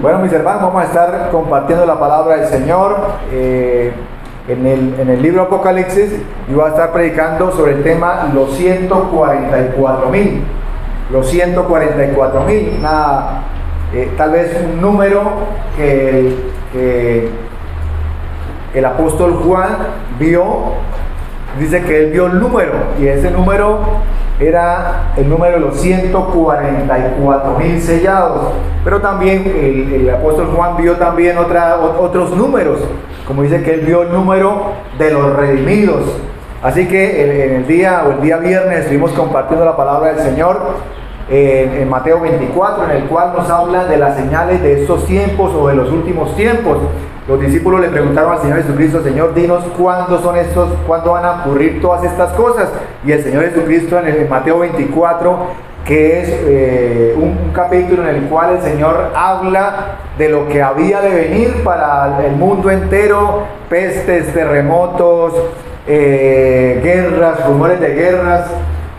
Bueno, mis hermanos, vamos a estar compartiendo la palabra del Señor en el libro Apocalipsis, y voy a estar predicando sobre el tema los 144.000. Los 144.000, tal vez un número que el apóstol Juan vio. Dice que él vio el número, y ese número era el número de los 144.000 sellados. Pero también el apóstol Juan vio también otros números, como dice que él vio el número de los redimidos. Así que en el día viernes estuvimos compartiendo la palabra del Señor en Mateo 24, en el cual nos habla de las señales de estos tiempos o de los últimos tiempos. Los discípulos le preguntaron al Señor Jesucristo: Señor, dinos cuándo son estos, cuándo van a ocurrir todas estas cosas. Y el Señor Jesucristo en Mateo 24, que es un capítulo en el cual el Señor habla de lo que había de venir para el mundo entero: pestes, terremotos, guerras, rumores de guerras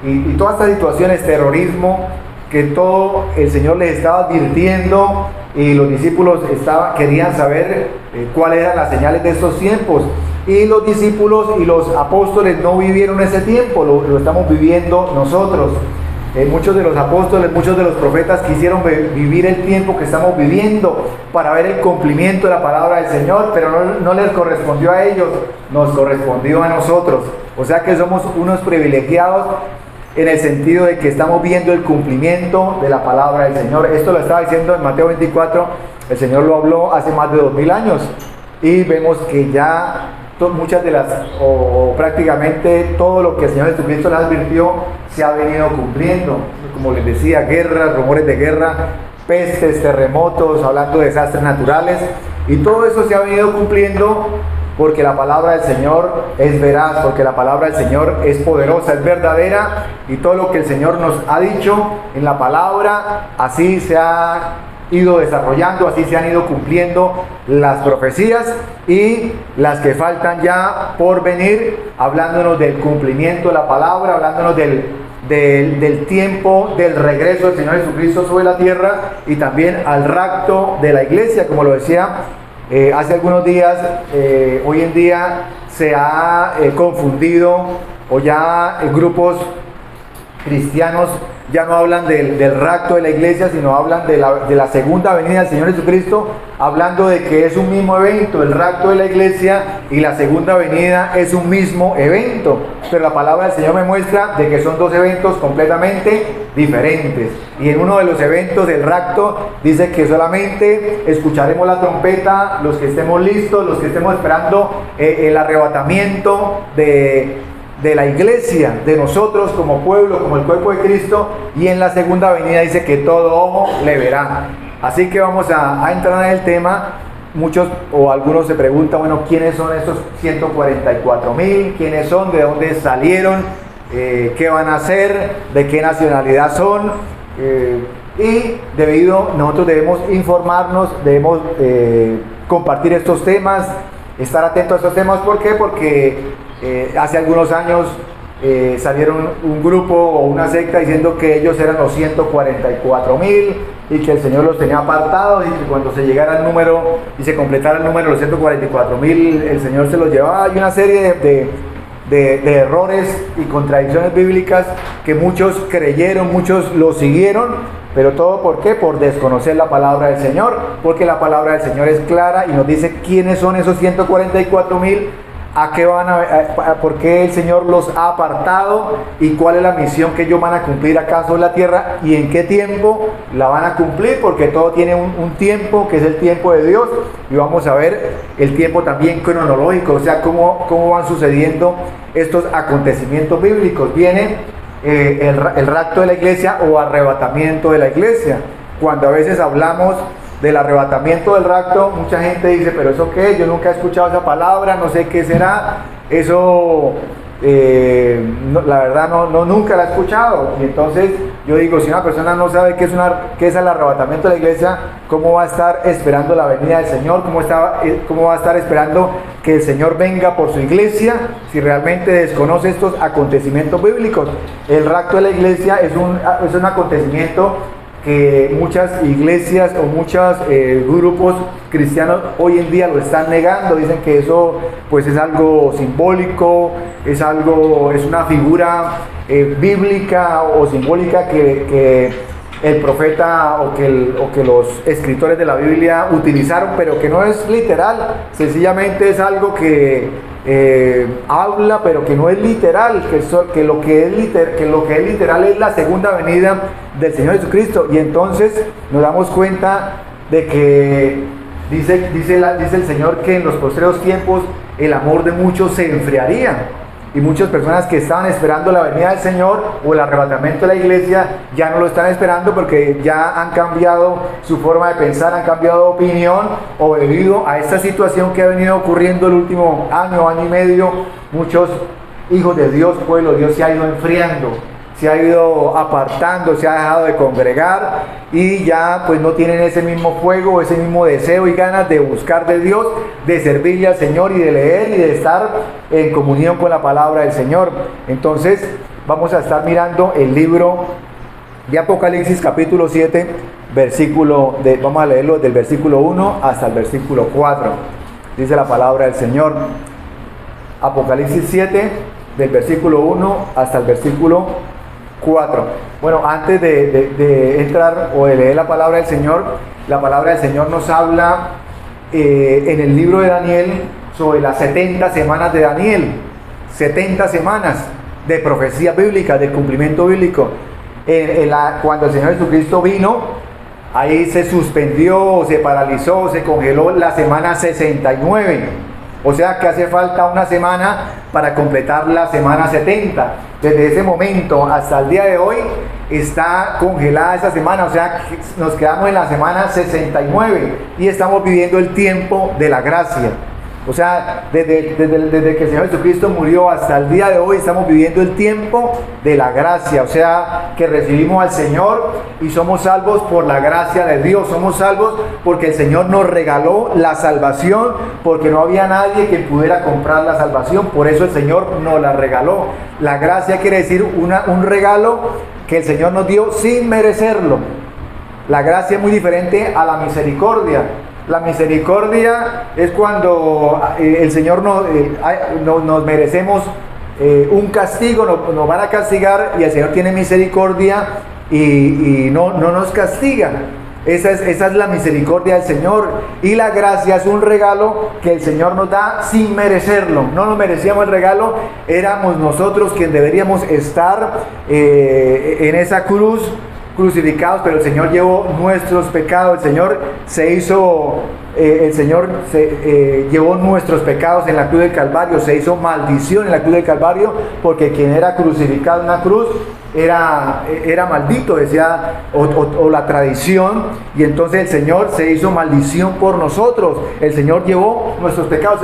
y todas estas situaciones, terrorismo, que todo el Señor les estaba advirtiendo, y los discípulos querían saber cuáles eran las señales de estos tiempos. Y los discípulos y los apóstoles no vivieron ese tiempo, lo estamos viviendo nosotros. Muchos de los apóstoles, muchos de los profetas quisieron vivir el tiempo que estamos viviendo para ver el cumplimiento de la palabra del Señor, pero no les correspondió a ellos, nos correspondió a nosotros. O sea que somos unos privilegiados en el sentido de que estamos viendo el cumplimiento de la palabra del Señor. Esto lo estaba diciendo en Mateo 24, el Señor lo habló hace más de 2000 años, y vemos que ya muchas de o prácticamente todo lo que el Señor Jesucristo les advirtió se ha venido cumpliendo. Como les decía, guerras, rumores de guerra, pestes, terremotos, hablando de desastres naturales, y todo eso se ha venido cumpliendo porque la palabra del Señor es veraz, porque la palabra del Señor es poderosa, es verdadera, y todo lo que el Señor nos ha dicho en la palabra, así se ha ido desarrollando, así se han ido cumpliendo las profecías y las que faltan ya por venir, hablándonos del cumplimiento de la palabra, hablándonos del tiempo del regreso del Señor Jesucristo sobre la tierra, y también al rapto de la iglesia, como lo decía hace algunos días. Hoy en día se ha confundido, o ya grupos cristianos ya no hablan del rapto de la iglesia, sino hablan de la segunda venida del Señor Jesucristo, hablando de que es un mismo evento. El rapto de la iglesia y la segunda venida es un mismo evento, pero la palabra del Señor me muestra de que son dos eventos completamente diferentes. Y en uno de los eventos del rapto dice que solamente escucharemos la trompeta los que estemos listos, los que estemos esperando el arrebatamiento de la iglesia, de nosotros como pueblo, como el cuerpo de Cristo. Y en la segunda venida dice que todo ojo le verá. Así que vamos a entrar en el tema. Muchos o algunos se preguntan: bueno, ¿quiénes son estos 144.000? ¿Quiénes son? ¿De dónde salieron? ¿Qué van a hacer? ¿De qué nacionalidad son? Y nosotros debemos informarnos, debemos compartir estos temas, estar atentos a estos temas. ¿Por qué? Porque hace algunos años salieron un grupo o una secta diciendo que ellos eran los 144.000 y que el Señor los tenía apartados, y que cuando se llegara el número y se completara el número de los 144.000, el Señor se los llevaba. Hay una serie de errores y contradicciones bíblicas que muchos creyeron, muchos lo siguieron, pero todo ¿por qué? Por desconocer la palabra del Señor, porque la palabra del Señor es clara y nos dice quiénes son esos 144.000, a qué por qué el Señor los ha apartado y cuál es la misión que ellos van a cumplir acá sobre la tierra y en qué tiempo la van a cumplir, porque todo tiene un tiempo que es el tiempo de Dios, y vamos a ver el tiempo también cronológico, o sea, cómo van sucediendo estos acontecimientos bíblicos. Viene el rapto de la iglesia o arrebatamiento de la iglesia. Cuando a veces hablamos del arrebatamiento del rapto, mucha gente dice: pero ¿eso qué? Yo nunca he escuchado esa palabra, no sé qué será eso. La verdad nunca la he escuchado. Y entonces yo digo, si una persona no sabe qué es el arrebatamiento de la iglesia, ¿cómo va a estar esperando la venida del Señor? ¿Cómo va a estar esperando que el Señor venga por su iglesia si realmente desconoce estos acontecimientos bíblicos? El rapto de la iglesia es un acontecimiento que muchas iglesias o muchos grupos cristianos hoy en día lo están negando. Dicen que eso pues es algo simbólico, es una figura bíblica o simbólica que el profeta o que los escritores de la Biblia utilizaron, pero que no es literal. Sencillamente es algo que habla, pero que no es literal, que lo que es literal es la segunda venida del Señor Jesucristo. Y entonces nos damos cuenta de que dice el Señor que en los postreros tiempos el amor de muchos se enfriaría. Y muchas personas que estaban esperando la venida del Señor o el arrebatamiento de la iglesia ya no lo están esperando, porque ya han cambiado su forma de pensar, han cambiado de opinión, o debido a esta situación que ha venido ocurriendo el último año y medio, muchos hijos de Dios, pueblo de Dios, se ha ido enfriando, se ha ido apartando, se ha dejado de congregar y ya pues no tienen ese mismo fuego, ese mismo deseo y ganas de buscar de Dios, de servirle al Señor y de leer y de estar en comunión con la palabra del Señor. Entonces vamos a estar mirando el libro de Apocalipsis capítulo 7, vamos a leerlo del versículo 1 hasta el versículo 4. Dice la palabra del Señor. Apocalipsis 7, del versículo 1 hasta el versículo 4. Bueno, antes de entrar o de leer la palabra del Señor, la palabra del Señor nos habla en el libro de Daniel sobre las 70 semanas de Daniel. 70 semanas de profecía bíblica, de cumplimiento bíblico. Cuando el Señor Jesucristo vino, ahí se suspendió, se paralizó, se congeló la semana 69. O sea que hace falta una semana para completar la semana 70. Desde ese momento hasta el día de hoy está congelada esa semana. O sea que nos quedamos en la semana 69 y estamos viviendo el tiempo de la gracia. O sea, desde que el Señor Jesucristo murió hasta el día de hoy estamos viviendo el tiempo de la gracia. O sea, que recibimos al Señor y somos salvos por la gracia de Dios. Somos salvos porque el Señor nos regaló la salvación, porque no había nadie que pudiera comprar la salvación. Por eso el Señor nos la regaló. La gracia quiere decir un regalo que el Señor nos dio sin merecerlo. La gracia es muy diferente a la misericordia. La misericordia es cuando el Señor nos merecemos un castigo, nos van a castigar y el Señor tiene misericordia y no nos castiga. Esa es la misericordia del Señor. Y la gracia es un regalo que el Señor nos da sin merecerlo. No nos merecíamos el regalo, éramos nosotros quienes deberíamos estar en esa cruz, crucificados, pero el Señor llevó nuestros pecados. El Señor llevó nuestros pecados en la cruz del Calvario, se hizo maldición en la cruz del Calvario, porque quien era crucificado en la cruz era maldito, decía o la tradición, y entonces el Señor se hizo maldición por nosotros. El Señor llevó nuestros pecados.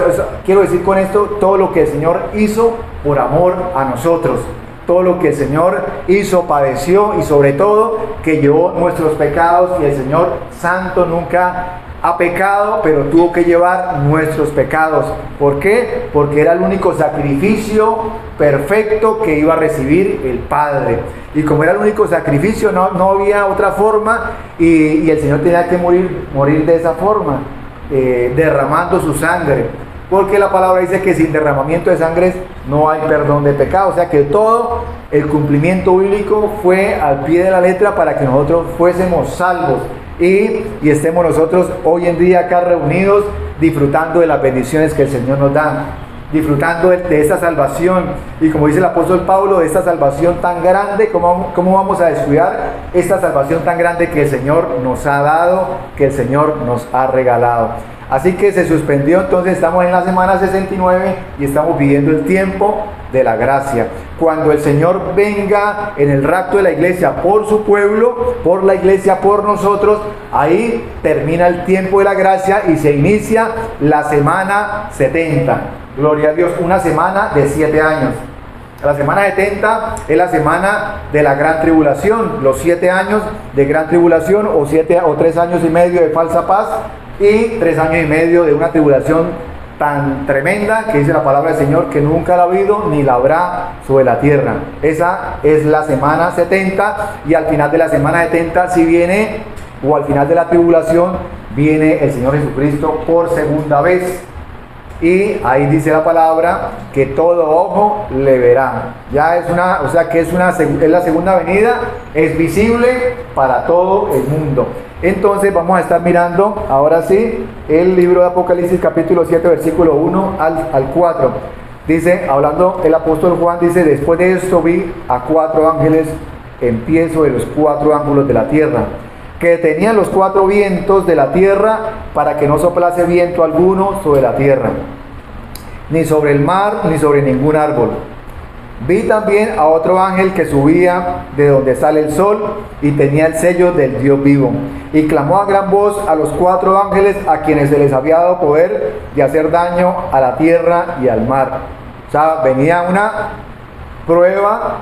Quiero decir con esto todo lo que el Señor hizo por amor a nosotros. Todo lo que el Señor hizo, padeció, y sobre todo que llevó nuestros pecados. Y el Señor Santo nunca ha pecado, pero tuvo que llevar nuestros pecados. ¿Por qué? Porque era el único sacrificio perfecto que iba a recibir el Padre. Y como era el único sacrificio, no había otra forma, y el Señor tenía que morir de esa forma, derramando su sangre. Porque la palabra dice que sin derramamiento de sangre no hay perdón de pecado. O sea que todo el cumplimiento bíblico fue al pie de la letra para que nosotros fuésemos salvos. Y estemos nosotros hoy en día acá reunidos disfrutando de las bendiciones que el Señor nos da. Disfrutando de esta salvación. Y como dice el apóstol Pablo, de esta salvación tan grande. ¿Cómo vamos a descuidar esta salvación tan grande que el Señor nos ha dado, que el Señor nos ha regalado? Así que se suspendió, entonces estamos en la semana 69 y estamos viviendo el tiempo de la gracia. Cuando el Señor venga en el rapto de la iglesia por su pueblo, por la iglesia, por nosotros, ahí termina el tiempo de la gracia y se inicia la semana 70. Gloria a Dios, una semana de 7 años. La semana 70 es la semana de la gran tribulación, los 7 años de gran tribulación, o 3 años y medio de falsa paz, y 3 años y medio de una tribulación tan tremenda que dice la palabra del Señor que nunca la ha habido ni la habrá sobre la tierra. Esa es la semana 70, y al final de la semana 70 si viene, o al final de la tribulación, viene el Señor Jesucristo por segunda vez. Y ahí dice la palabra que todo ojo le verá. Ya es una, o sea que es la segunda venida, es visible para todo el mundo. Entonces vamos a estar mirando ahora sí el libro de Apocalipsis capítulo 7 versículo 1 al 4. Dice, hablando el apóstol Juan, dice: después de esto vi a 4 ángeles en pie sobre los 4 ángulos de la tierra, que tenían los 4 vientos de la tierra, para que no soplase viento alguno sobre la tierra, ni sobre el mar, ni sobre ningún árbol. Vi también a otro ángel que subía de donde sale el sol, y tenía el sello del Dios vivo, y clamó a gran voz a los 4 ángeles a quienes se les había dado poder de hacer daño a la tierra y al mar. O sea, venía una prueba,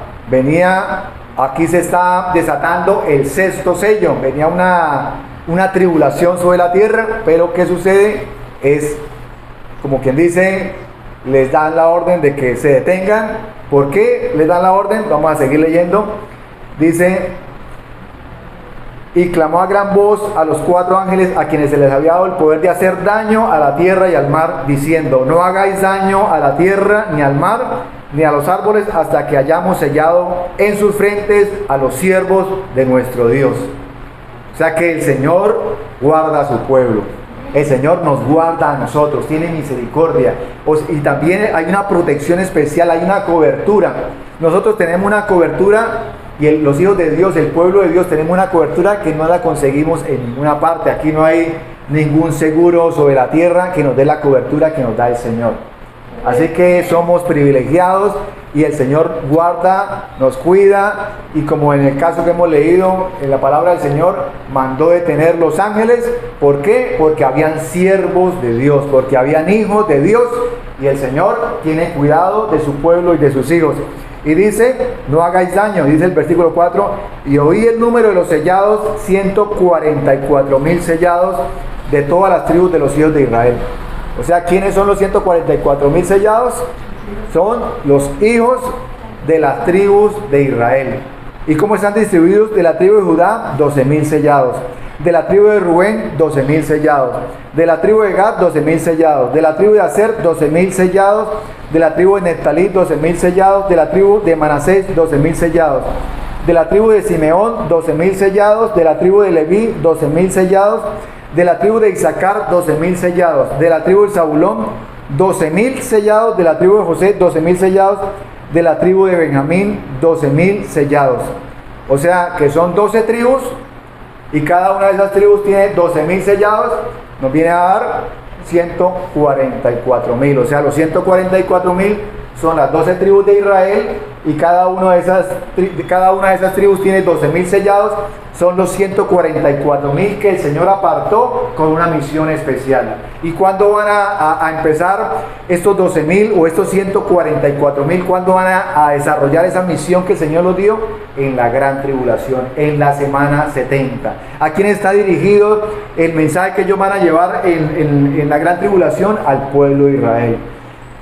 aquí se está desatando el 6º sello, venía una tribulación sobre la tierra, pero ¿qué sucede? Es como quien dice, les dan la orden de que se detengan. ¿Por qué les dan la orden? Vamos a seguir leyendo. Dice: y clamó a gran voz a los 4 ángeles a quienes se les había dado el poder de hacer daño a la tierra y al mar, diciendo: no hagáis daño a la tierra, ni al mar, ni a los árboles, hasta que hayamos sellado en sus frentes a los siervos de nuestro Dios. O sea que el Señor guarda a su pueblo. El Señor nos guarda a nosotros, tiene misericordia. Y también hay una protección especial, hay una cobertura. Nosotros tenemos una cobertura, y los hijos de Dios, el pueblo de Dios, tenemos una cobertura que no la conseguimos en ninguna parte. Aquí no hay ningún seguro sobre la tierra que nos dé la cobertura que nos da el Señor. Así que somos privilegiados, y el Señor guarda, nos cuida, y como en el caso que hemos leído en la palabra del Señor, mandó detener los ángeles. ¿Por qué? Porque habían siervos de Dios, porque habían hijos de Dios, y el Señor tiene cuidado de su pueblo y de sus hijos. Y dice: no hagáis daño, dice el versículo 4, y oí el número de los sellados, 144,000 sellados de todas las tribus de los hijos de Israel. O sea, ¿quiénes son los 144,000 sellados? Son los hijos de las tribus de Israel. ¿Y cómo están distribuidos? De la tribu de Judá, 12,000 sellados. De la tribu de Rubén, 12,000 sellados. De la tribu de Gad, 12,000 sellados. De la tribu de Aser, 12,000 sellados. De la tribu de Neftalí, 12,000 sellados. De la tribu de Manasés, 12,000 sellados. De la tribu de Simeón, 12,000 sellados. De la tribu de Leví, 12,000 sellados. De la tribu de Isaacar, 12,000 sellados. De la tribu de Zabulón, 12,000 sellados. De la tribu de José, 12,000 sellados. De la tribu de Benjamín, 12,000 sellados. O sea que son 12 tribus, y cada una de esas tribus tiene 12,000 sellados. Nos viene a dar 144,000. O sea, los 144,000 son las 12 tribus de Israel, y cada una de esas tribus tiene 12,000 sellados. Son los 144,000 que el Señor apartó con una misión especial. ¿Y cuándo van a empezar estos 12,000 o estos 144,000? ¿Cuándo van a desarrollar esa misión que el Señor los dio? En la gran tribulación, en la semana 70. ¿A quién está dirigido el mensaje que ellos van a llevar en la gran tribulación? Al pueblo de Israel.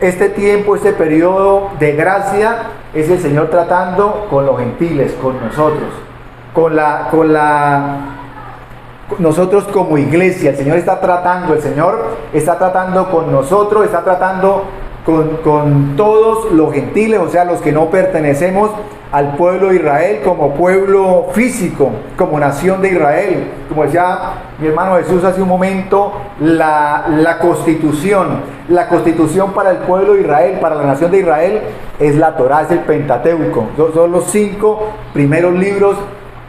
Este tiempo, este periodo de gracia, es el Señor tratando con los gentiles, con nosotros. Nosotros como iglesia. El Señor está tratando con nosotros, está tratando con todos los gentiles, o sea, los que no pertenecemos al pueblo de Israel como pueblo físico, como nación de Israel. Como decía mi hermano Jesús hace un momento, la constitución para el pueblo de Israel, para la nación de Israel, es la Torá, es el Pentateuco. Son los 5 primeros libros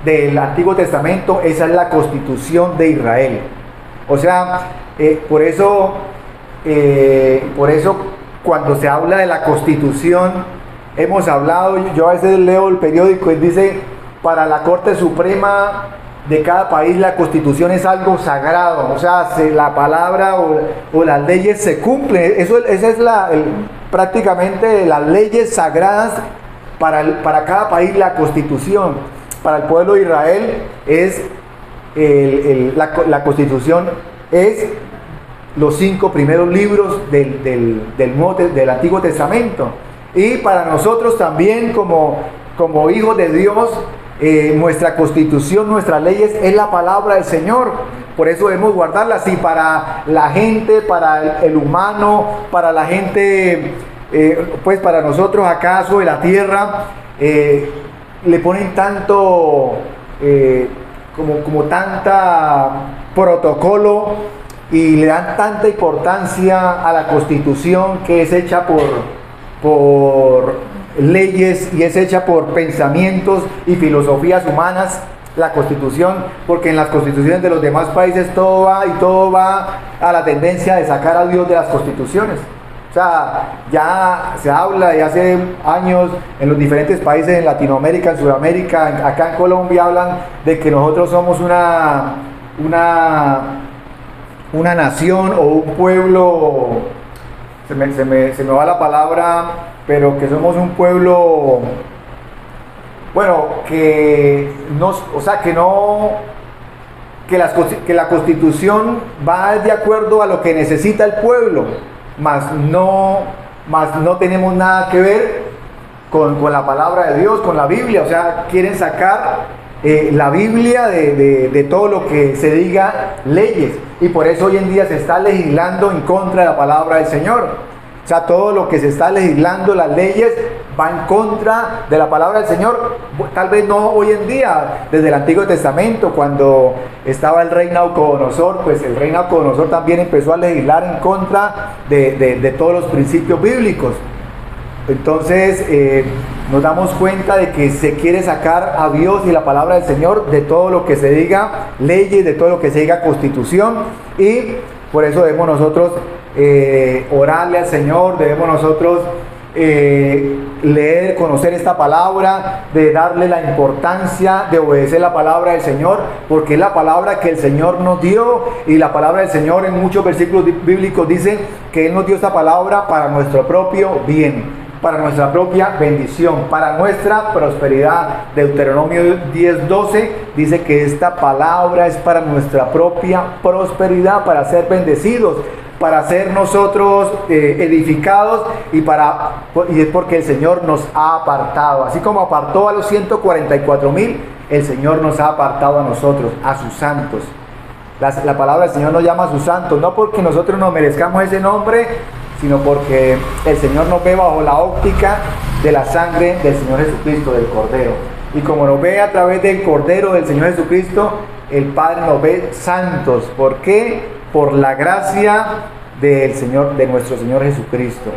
del Antiguo Testamento. Esa es la constitución de Israel. O sea, por eso cuando se habla de la constitución, hemos hablado, yo a veces leo el periódico y dice: para la Corte Suprema de cada país la constitución es algo sagrado. O sea, la palabra o las leyes se cumplen. Esa es prácticamente las leyes sagradas para cada país, la constitución. Para el pueblo de Israel es la constitución es los 5 primeros libros del Antiguo Testamento. Y para nosotros también como hijos de Dios, nuestra constitución, nuestras leyes es la palabra del Señor. Por eso debemos guardarlas. Y para la gente, para el humano, para la gente, pues para nosotros acaso de la tierra, le ponen tanto, como tanta protocolo y le dan tanta importancia a la constitución que es hecha por leyes y es hecha por pensamientos y filosofías humanas, la constitución, porque en las constituciones de los demás países todo va a la tendencia de sacar a Dios de las constituciones. O sea, ya se habla de hace años en los diferentes países, en Latinoamérica, en Sudamérica, acá en Colombia, hablan de que nosotros somos una nación o un pueblo, se me va la palabra, pero que somos un pueblo, bueno, que la Constitución va de acuerdo a lo que necesita el pueblo, mas no tenemos nada que ver con la palabra de Dios, con la Biblia. O sea, quieren sacar la Biblia de todo lo que se diga leyes, y por eso hoy en día se está legislando en contra de la palabra del Señor. O sea, todo lo que se está legislando, las leyes, va en contra de la palabra del Señor. Tal vez no hoy en día, desde el Antiguo Testamento, cuando estaba el rey Nabucodonosor, pues el rey Nabucodonosor también empezó a legislar en contra de todos los principios bíblicos. Entonces nos damos cuenta de que se quiere sacar a Dios y la palabra del Señor de todo lo que se diga leyes, de todo lo que se diga constitución, y por eso debemos nosotros orarle al Señor, debemos nosotros leer, conocer esta palabra, de darle la importancia de obedecer la palabra del Señor, porque es la palabra que el Señor nos dio, y la palabra del Señor en muchos versículos bíblicos dice que Él nos dio esta palabra para nuestro propio bien, para nuestra propia bendición, para nuestra prosperidad. Deuteronomio 10:12 dice que esta palabra es para nuestra propia prosperidad, para ser bendecidos, para ser nosotros edificados, y es porque el Señor nos ha apartado. Así como apartó a los 144,000, el Señor nos ha apartado a nosotros, a sus santos. La palabra del Señor nos llama a sus santos, no porque nosotros nos merezcamos ese nombre, sino porque el Señor nos ve bajo la óptica de la sangre del Señor Jesucristo, del Cordero. Y como nos ve a través del Cordero del Señor Jesucristo, el Padre nos ve santos. ¿Por qué? Por la gracia del Señor, de nuestro Señor Jesucristo.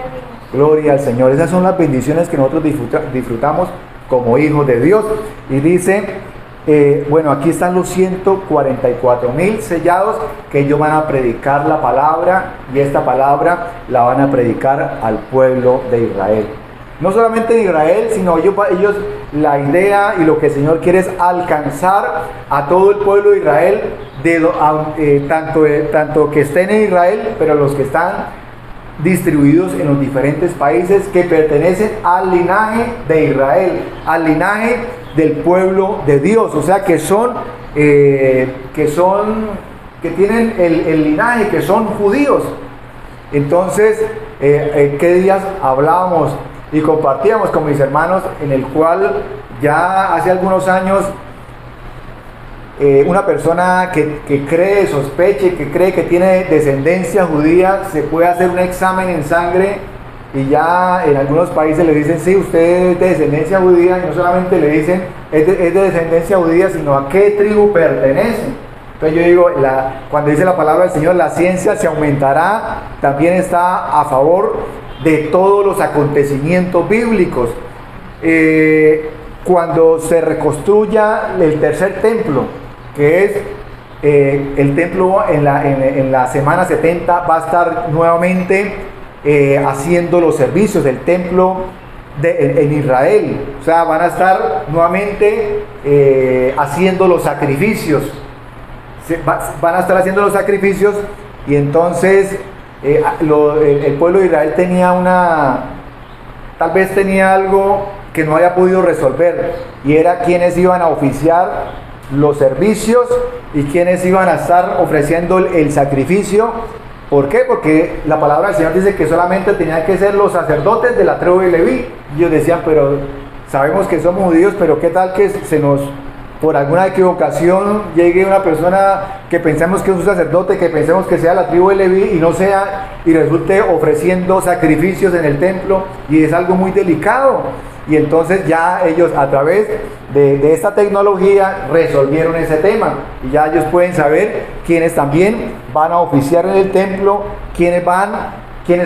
Gloria al Señor. Esas son las bendiciones que nosotros disfrutamos como hijos de Dios. Y dice, bueno, aquí están los 144,000 sellados, que ellos van a predicar la palabra, y esta palabra la van a predicar al pueblo de Israel. No solamente de Israel, sino ellos, la idea y lo que el Señor quiere es alcanzar a todo el pueblo de Israel, tanto que estén en Israel, pero los que están distribuidos en los diferentes países que pertenecen al linaje de Israel, al linaje del pueblo de Dios. O sea, que tienen el linaje, que son judíos. Entonces, ¿qué días hablábamos y compartíamos con mis hermanos, en el cual ya hace algunos años una persona que cree, sospeche, que cree que tiene descendencia judía, se puede hacer un examen en sangre, y ya en algunos países le dicen, sí, usted es de descendencia judía, y no solamente le dicen es de descendencia judía, sino a qué tribu pertenece. Entonces yo digo, cuando dice la palabra del Señor, la ciencia se aumentará, también está a favor de todos los acontecimientos bíblicos. Cuando se reconstruya el tercer templo, que es el templo en la semana 70, va a estar nuevamente haciendo los servicios del templo en Israel. O sea, van a estar nuevamente haciendo los sacrificios. Van a estar haciendo los sacrificios, y entonces el pueblo de Israel tal vez tenía algo que no haya podido resolver, y era quienes iban a oficiar los servicios y quienes iban a estar ofreciendo el sacrificio ¿Por qué? Porque la palabra del Señor dice que solamente tenían que ser los sacerdotes de la tribu de Leví. Y ellos decían, pero sabemos que somos judíos, pero ¿qué tal que se nos, por alguna equivocación, llegue una persona que pensemos que es un sacerdote, que pensemos que sea la tribu de Leví y no sea, y resulte ofreciendo sacrificios en el templo? Y es algo muy delicado. Y entonces ya ellos, a través de esta tecnología, resolvieron ese tema. Y ya ellos pueden saber quiénes también van a oficiar en el templo, quiénes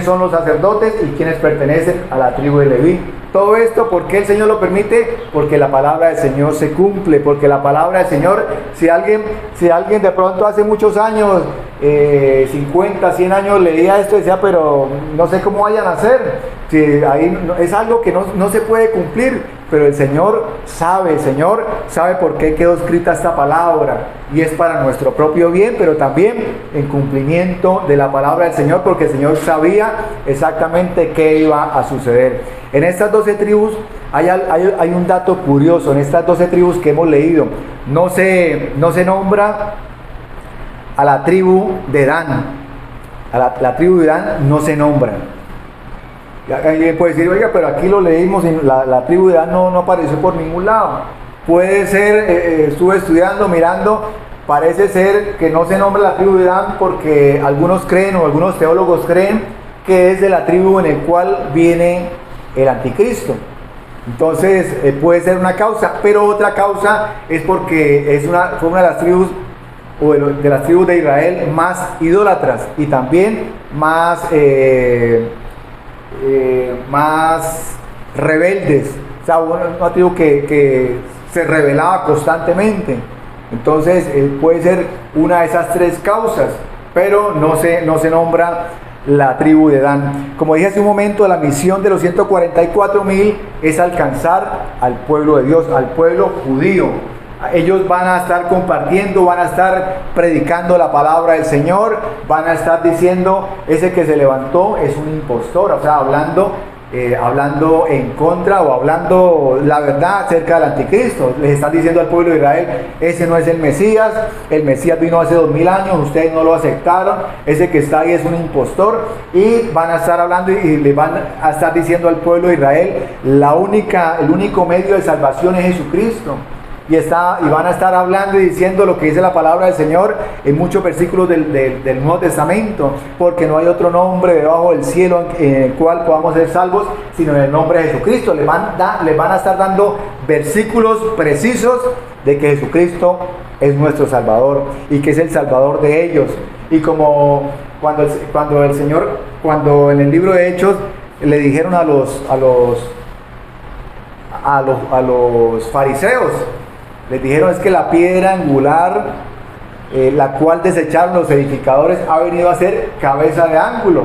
son los sacerdotes y quiénes pertenecen a la tribu de Leví. Todo esto, ¿por qué el Señor lo permite? Porque la palabra del Señor se cumple, porque la palabra del Señor, si alguien de pronto hace muchos años, 50, 100 años leía esto y decía, pero no sé cómo vayan a hacer, si ahí es algo que no se puede cumplir, pero el Señor sabe por qué quedó escrita esta palabra, y es para nuestro propio bien, pero también en cumplimiento de la palabra del Señor, porque el Señor sabía exactamente qué iba a suceder. En estas 12 tribus hay un dato curioso. En estas 12 tribus que hemos leído, no se nombra a la tribu de Dan. La tribu de Dan no se nombra. Alguien puede decir, oiga, pero aquí lo leímos, la tribu de Dan no apareció por ningún lado. Puede ser, estuve estudiando, mirando, parece ser que no se nombra la tribu de Dan porque algunos creen, o algunos teólogos creen, que es de la tribu en el cual viene el anticristo. Entonces puede ser una causa, pero otra causa es porque fue una de las tribus, o de las tribus de Israel más idólatras y también más rebeldes. O sea, una tribu que se rebelaba constantemente. Entonces puede ser una de esas tres causas, pero no se nombra la tribu de Dan. Como dije hace un momento, la misión de los 144,000 es alcanzar al pueblo de Dios, al pueblo judío. Ellos van a estar compartiendo, van a estar predicando la palabra del Señor, van a estar diciendo, ese que se levantó es un impostor, o sea, hablando en contra, o hablando la verdad acerca del anticristo. Les están diciendo al pueblo de Israel, ese no es el Mesías vino hace 2000 años, ustedes no lo aceptaron, ese que está ahí es un impostor. Y van a estar hablando y le van a estar diciendo al pueblo de Israel, el único medio de salvación es Jesucristo. Y van a estar hablando y diciendo lo que dice la palabra del Señor en muchos versículos del Nuevo Testamento, porque no hay otro nombre debajo del cielo en el cual podamos ser salvos, sino en el nombre de Jesucristo. Les van a estar dando versículos precisos de que Jesucristo es nuestro Salvador y que es el Salvador de ellos. Y como cuando el Señor, cuando en el libro de Hechos le dijeron a los fariseos, les dijeron, es que la piedra angular, la cual desecharon los edificadores, ha venido a ser cabeza de ángulo.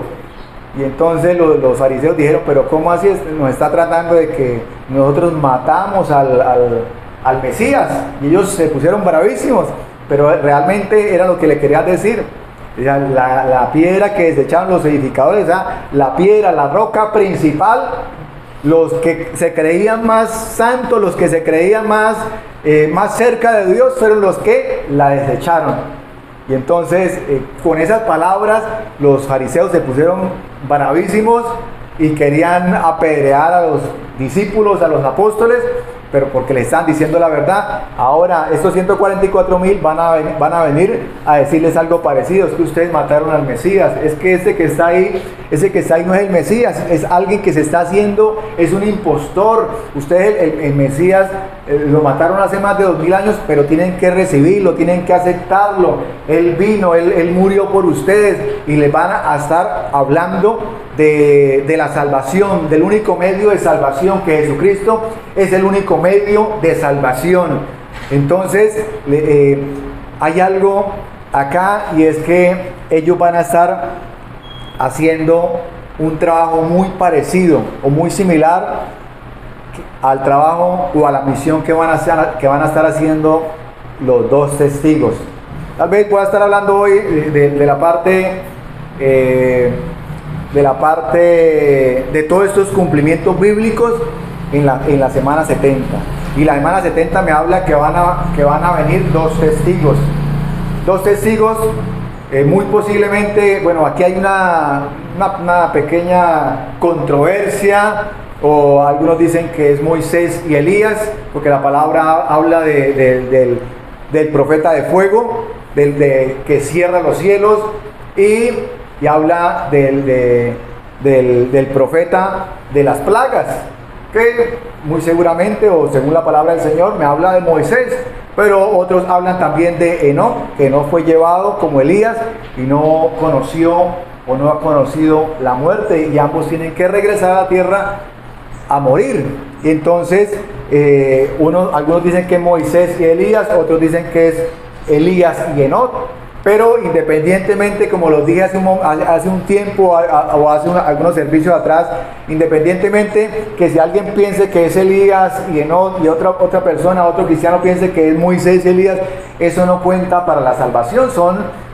Y entonces los fariseos dijeron, pero ¿cómo así? Nos está tratando de que nosotros matamos al Mesías. Y ellos se pusieron bravísimos, pero realmente era lo que le querían decir. La piedra que desecharon los edificadores, la piedra, la roca principal, los que se creían más santos, los que se creían más cerca de Dios, fueron los que la desecharon. Y entonces con esas palabras los fariseos se pusieron bravísimos y querían apedrear a los discípulos, a los apóstoles, pero porque le están diciendo la verdad. Ahora estos 144,000 van a venir a decirles algo parecido, es que ustedes mataron al Mesías, es que ese que está ahí no es el Mesías, es alguien que se está haciendo, es un impostor. Ustedes el Mesías lo mataron hace más de 2000 años, pero tienen que recibirlo, tienen que aceptarlo. Él vino, él murió por ustedes, y les van a estar hablando de la salvación, del único medio de salvación, que Jesucristo es el único medio de salvación. Entonces hay algo acá, y es que ellos van a estar haciendo un trabajo muy parecido o muy similar al trabajo o a la misión que van a estar haciendo los dos testigos. Tal vez pueda estar hablando hoy de la parte de todos estos cumplimientos bíblicos en la semana 70. Y la semana 70 me habla que van a venir dos testigos Muy posiblemente, bueno, aquí hay una pequeña controversia, o algunos dicen que es Moisés y Elías, porque la palabra habla del profeta de fuego, que cierra los cielos, y habla del profeta de las plagas, que muy seguramente, o según la palabra del Señor, me habla de Moisés. Pero otros hablan también de Enoc, que no fue llevado como Elías y no conoció o no ha conocido la muerte, y ambos tienen que regresar a la tierra a morir. Y entonces algunos dicen que es Moisés y Elías, otros dicen que es Elías y Enoc. Pero independientemente, como lo dije hace un tiempo o hace algunos servicios atrás, independientemente que si alguien piense que es Elías y Enoc, y otra persona, otro cristiano piense que es Moisés y Elías, eso no cuenta para la salvación.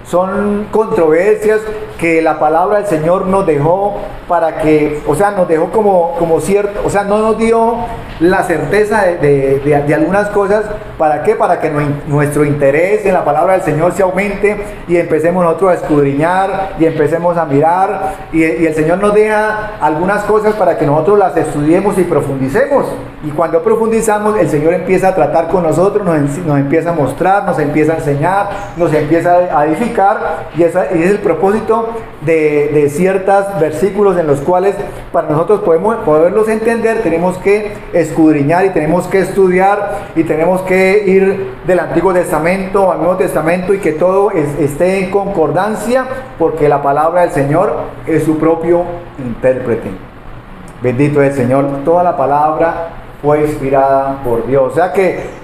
Son controversias que la palabra del Señor nos dejó para que, o sea, nos dejó como cierto, o sea, no nos dio la certeza de algunas cosas. ¿Para qué? Para que nuestro interés en la palabra del Señor se aumente y empecemos nosotros a escudriñar y empecemos a mirar, y el Señor nos deja algunas cosas para que nosotros las estudiemos y profundicemos. Y cuando profundizamos, el Señor empieza a tratar con nosotros, nos empieza a mostrar, nos empieza a enseñar, nos empieza a edificar, y ese es el propósito de ciertos versículos en los cuales, para nosotros poderlos entender, tenemos que escudriñar y tenemos que estudiar y tenemos que ir del Antiguo Testamento al Nuevo Testamento, y que todo esté en concordancia, porque la palabra del Señor es su propio intérprete. Bendito es el Señor. Toda la palabra fue inspirada por Dios. O sea que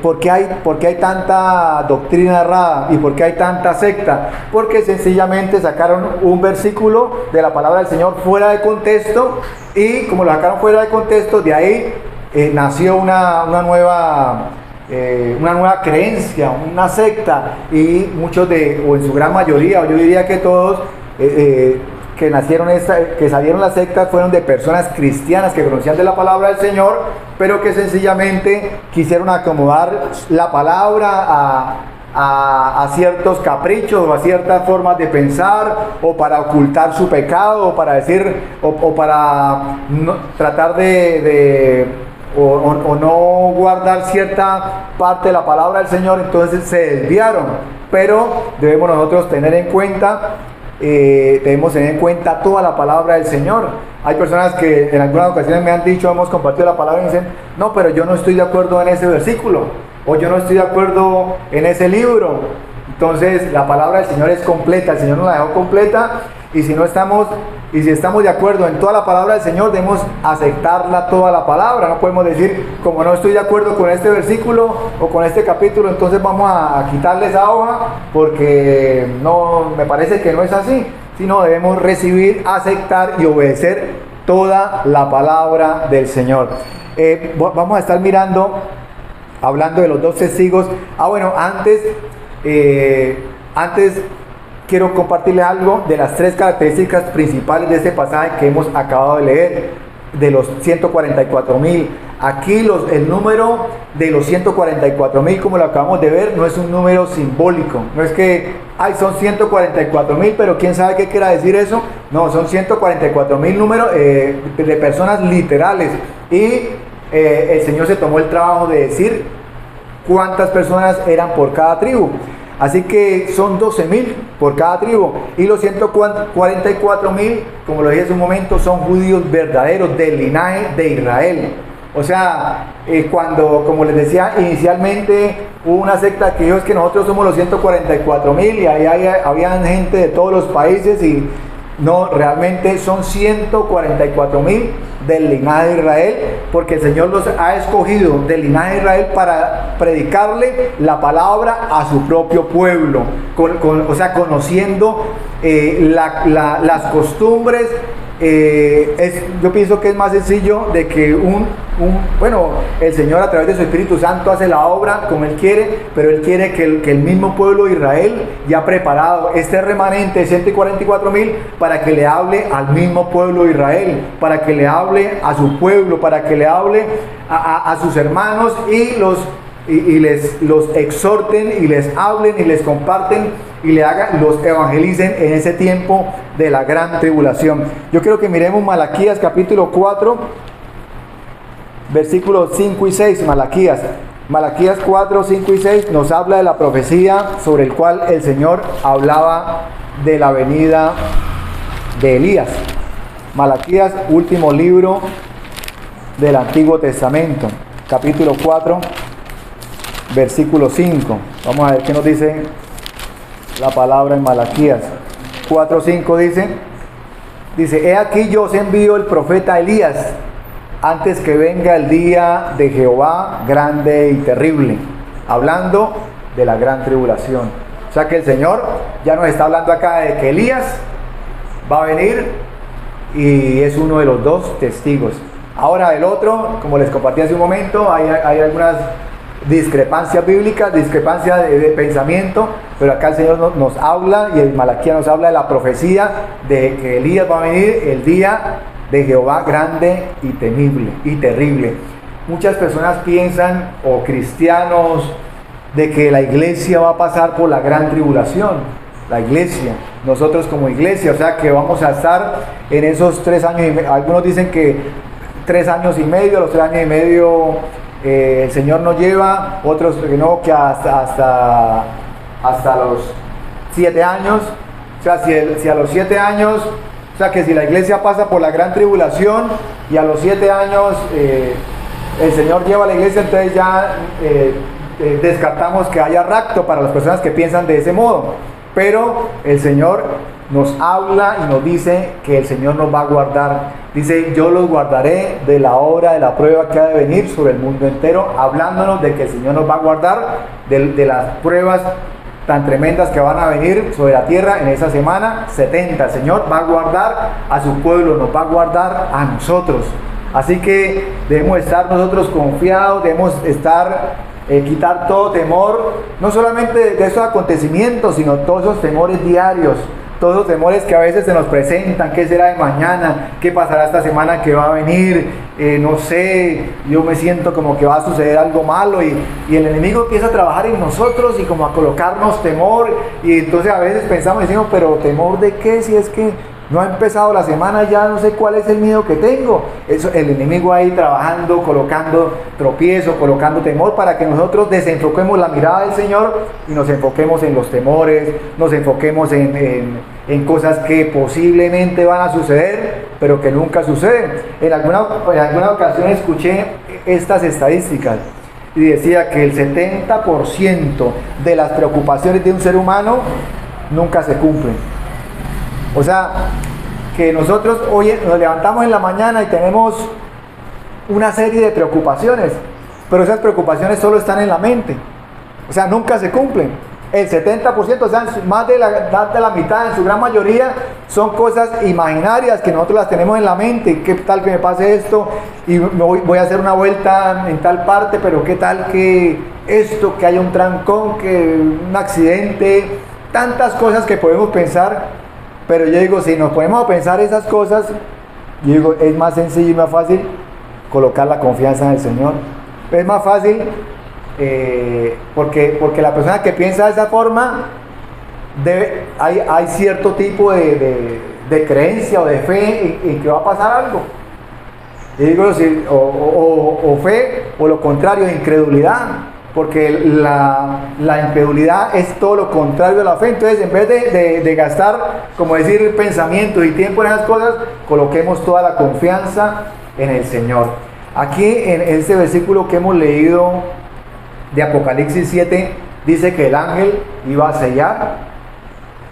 ¿por qué hay tanta doctrina errada y por qué hay tanta secta? Porque sencillamente sacaron un versículo de la palabra del Señor fuera de contexto, y como lo sacaron fuera de contexto, de ahí nació una nueva creencia, una secta, y muchos o en su gran mayoría, o yo diría que todos, que salieron las sectas fueron de personas cristianas que conocían de la palabra del Señor, pero que sencillamente quisieron acomodar la palabra a ciertos caprichos o a ciertas formas de pensar, o para ocultar su pecado, o para decir, o para tratar o no guardar cierta parte de la palabra del Señor. Entonces se desviaron. Pero debemos nosotros tener en cuenta toda la palabra del Señor. Hay personas que en algunas ocasiones me han dicho, hemos compartido la palabra, y dicen, no, pero yo no estoy de acuerdo en ese versículo, o yo no estoy de acuerdo en ese libro. Entonces la palabra del Señor es completa, el Señor nos la dejó completa, y si estamos de acuerdo en toda la palabra del Señor, debemos aceptarla toda la palabra. No podemos decir, como no estoy de acuerdo con este versículo o con este capítulo, entonces vamos a quitarle esa hoja, porque no, me parece que no es así. Sino debemos recibir, aceptar y obedecer toda la palabra del Señor. Vamos a estar hablando de los dos testigos. Bueno, antes quiero compartirles algo de las tres características principales de este pasaje que hemos acabado de leer, de los 144,000. Aquí el número de los 144,000, como lo acabamos de ver, no es un número simbólico. No es que son 144,000, pero quién sabe qué quiera decir eso. No, son 144,000 números de personas literales. Y el Señor se tomó el trabajo de decir cuántas personas eran por cada tribu. Así que son 12,000 por cada tribu. Y los 144,000, como lo dije hace un momento, son judíos verdaderos del linaje de Israel. O sea, como les decía inicialmente, hubo una secta que dijo que nosotros somos los 144,000, y ahí habían gente de todos los países, y no, realmente son 144,000 del linaje de Israel, porque el Señor los ha escogido del linaje de Israel para predicarle la palabra a su propio pueblo, o sea, conociendo las costumbres. Yo pienso que es más sencillo de que el Señor a través de su Espíritu Santo hace la obra como Él quiere, pero Él quiere que el mismo pueblo de Israel ya preparado, este remanente de 144,000, para que le hable al mismo pueblo de Israel, para que le hable a su pueblo, para que le hable a sus hermanos, y los exhorten y les hablen y les comparten y los evangelicen en ese tiempo de la gran tribulación. Yo quiero que miremos Malaquías capítulo 4, versículos 5 y 6. Malaquías 4, 5 y 6 nos habla de la profecía sobre el cual el Señor hablaba de la venida de Elías. Malaquías, último libro del Antiguo Testamento, capítulo 4, versículo 5. Vamos a ver qué nos dice la palabra en Malaquías 4, 5. Dice, he aquí yo os envío el profeta Elías, antes que venga el día de Jehová grande y terrible, hablando de la gran tribulación. O sea que el Señor ya nos está hablando acá de que Elías va a venir y es uno de los dos testigos. Ahora el otro, como les compartí hace un momento, hay algunas discrepancias bíblicas, discrepancias de pensamiento, pero acá el Señor nos habla, y el Malaquías nos habla de la profecía de que Elías va a venir el día de Jehová grande y temible y terrible. Muchas personas piensan, o cristianos, de que la iglesia va a pasar por la gran tribulación. La iglesia, nosotros como iglesia, o sea que vamos a estar en esos 3 años y medio. Algunos dicen que 3 años y medio, los 3 años y medio el Señor nos lleva, otros que no, que hasta los 7 años. O sea, si a los 7 años, o sea que si la iglesia pasa por la gran tribulación y a los 7 años el Señor lleva a la iglesia, entonces ya descartamos que haya rapto para las personas que piensan de ese modo. Pero el Señor nos habla y nos dice que el Señor nos va a guardar. Dice, yo los guardaré de la hora de la prueba que ha de venir sobre el mundo entero, hablándonos de que el Señor nos va a guardar de las pruebas tan tremendas que van a venir sobre la tierra en esa semana 70. El Señor va a guardar a su pueblo, nos va a guardar a nosotros. Así que debemos estar nosotros confiados, debemos quitar todo temor, no solamente de esos acontecimientos, sino todos esos temores diarios, todos los temores que a veces se nos presentan. ¿Qué será de mañana? ¿Qué pasará esta semana que va a venir? No sé, yo me siento como que va a suceder algo malo, y el enemigo empieza a trabajar en nosotros y como a colocarnos temor, y entonces a veces pensamos y decimos, pero ¿temor de qué? Si es que no ha empezado la semana, ya no sé cuál es el miedo que tengo. Eso, el enemigo ahí trabajando, colocando tropiezo, colocando temor, para que nosotros desenfoquemos la mirada del Señor y nos enfoquemos en los temores, nos enfoquemos en cosas que posiblemente van a suceder, pero que nunca suceden. En alguna ocasión escuché estas estadísticas y decía que el 70% de las preocupaciones de un ser humano nunca se cumplen. O sea, que nosotros hoy nos levantamos en la mañana y tenemos una serie de preocupaciones, pero esas preocupaciones solo están en la mente. O sea, nunca se cumplen. El 70%, o sea, más de la mitad, en su gran mayoría, son cosas imaginarias que nosotros las tenemos en la mente. ¿Qué tal que me pase esto? Y voy a hacer una vuelta en tal parte, pero ¿qué tal que esto, que haya un trancón, que un accidente? Tantas cosas que podemos pensar. Pero yo digo, si nos ponemos a pensar esas cosas, yo digo, es más sencillo y más fácil colocar la confianza en el Señor. Es más fácil porque la persona que piensa de esa forma, hay cierto tipo de creencia o de fe en que va a pasar algo. Y digo, o fe, o lo contrario, incredulidad. Porque la incredulidad es todo lo contrario a la fe. Entonces, en vez de gastar, como decir, pensamientos y tiempo en esas cosas, coloquemos toda la confianza en el Señor. Aquí, en este versículo que hemos leído de Apocalipsis 7, dice que el ángel iba a sellar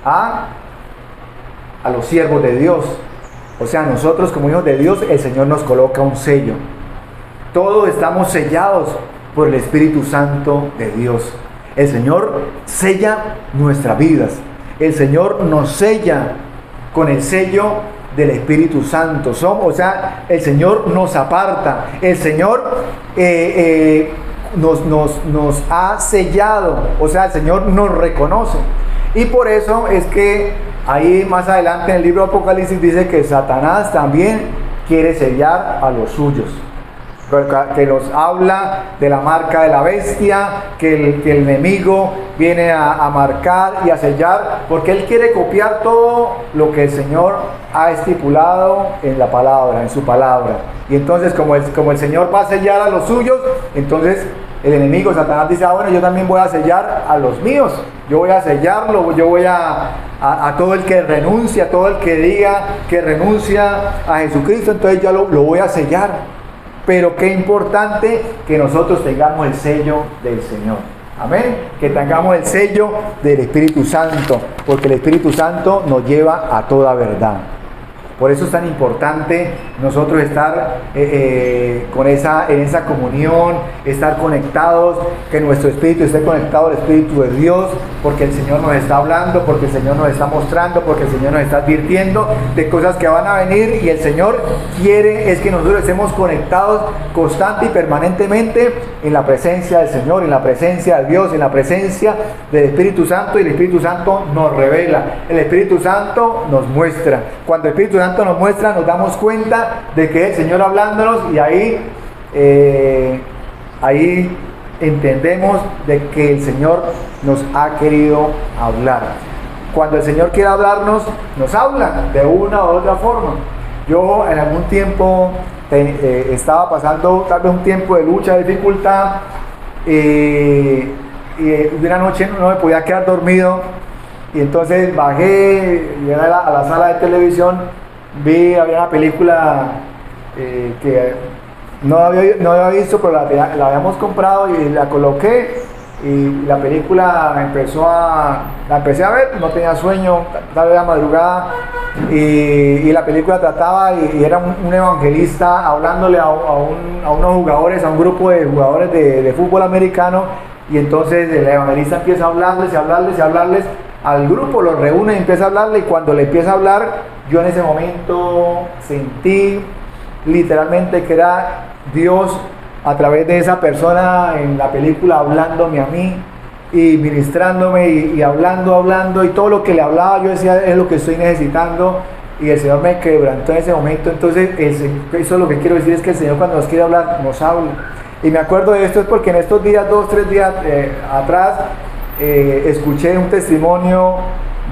a los siervos de Dios. O sea, nosotros como hijos de Dios, el Señor nos coloca un sello. Todos estamos sellados por el Espíritu Santo de Dios. El Señor sella nuestras vidas. El Señor nos sella con el sello del Espíritu Santo. O sea, el Señor nos aparta. El Señor nos ha sellado. O sea, el Señor nos reconoce. Y por eso es que ahí más adelante en el libro de Apocalipsis dice que Satanás también quiere sellar a los suyos. que nos habla de la marca de la bestia, que el enemigo viene a marcar y a sellar, porque él quiere copiar todo lo que el Señor ha estipulado en la palabra, en su palabra. Y entonces como el Señor va a sellar a los suyos, entonces el enemigo, Satanás, dice, bueno, yo también voy a sellar a los míos, yo voy a sellarlo, yo voy a todo el que renuncia, a todo el que diga que renuncia a Jesucristo, entonces yo lo voy a sellar. Pero qué importante que nosotros tengamos el sello del Señor. Amén. Que tengamos el sello del Espíritu Santo, porque el Espíritu Santo nos lleva a toda verdad. Por eso es tan importante nosotros estar en esa comunión, estar conectados, que nuestro espíritu esté conectado al Espíritu de Dios, porque el Señor nos está hablando, porque el Señor nos está mostrando, porque el Señor nos está advirtiendo de cosas que van a venir, y el Señor quiere es que nosotros estemos conectados constante y permanentemente en la presencia del Señor, en la presencia de Dios, en la presencia del Espíritu Santo, y el Espíritu Santo nos revela, el Espíritu Santo nos muestra. Cuando el Espíritu Santo nos muestra, nos damos cuenta de que es el Señor hablándonos, y ahí entendemos de que el Señor nos ha querido hablar. Cuando el Señor quiere hablarnos, nos habla de una u otra forma. Yo en algún tiempo estaba pasando tal vez un tiempo de lucha, de dificultad, y una noche no me podía quedar dormido, y entonces bajé, llegué a la sala de televisión, había una película que no había visto, pero la habíamos comprado y la coloqué, y la película la empecé a ver, no tenía sueño, tal vez a madrugada, y la película trataba, y era un evangelista hablándole a unos jugadores, a un grupo de jugadores de fútbol americano, y entonces el evangelista empieza a hablarles al grupo, los reúne y empieza a hablarle, y cuando le empieza a hablar, yo en ese momento sentí literalmente que era Dios a través de esa persona en la película hablándome a mí y ministrándome y hablando, y todo lo que le hablaba yo decía, es lo que estoy necesitando, y el Señor me quebrantó en ese momento. Entonces eso es lo que quiero decir, es que el Señor cuando nos quiere hablar, nos habla. Y me acuerdo de esto es porque en estos días, 2-3 días atrás, escuché un testimonio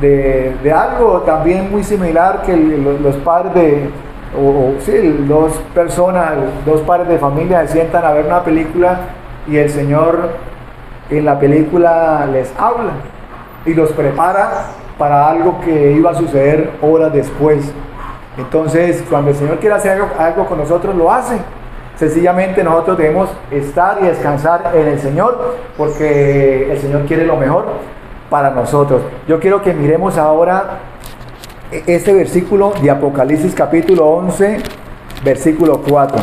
de algo también muy similar, que los padres dos padres de familia se sientan a ver una película, y el Señor en la película les habla y los prepara para algo que iba a suceder horas después. Entonces, cuando el Señor quiere hacer algo con nosotros, lo hace. Sencillamente nosotros debemos estar y descansar en el Señor, porque el Señor quiere lo mejor para nosotros. Yo quiero que miremos ahora este versículo de Apocalipsis capítulo 11, versículo 4.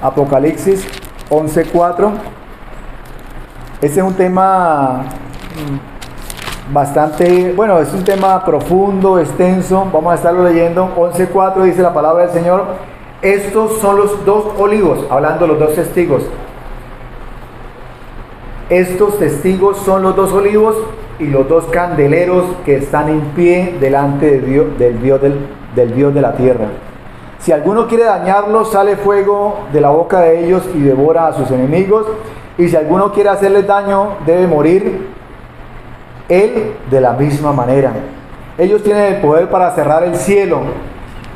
Apocalipsis 11:4. Este es un tema bastante, bueno, es un tema profundo, extenso. Vamos a estarlo leyendo. 11:4 dice la palabra del Señor: estos son los dos olivos, hablando de los dos testigos. Estos testigos son los dos olivos y los dos candeleros que están en pie delante de Dios, del Dios de la tierra. Si alguno quiere dañarlos, sale fuego de la boca de ellos y devora a sus enemigos. Y si alguno quiere hacerles daño, debe morir él de la misma manera. Ellos tienen el poder para cerrar el cielo.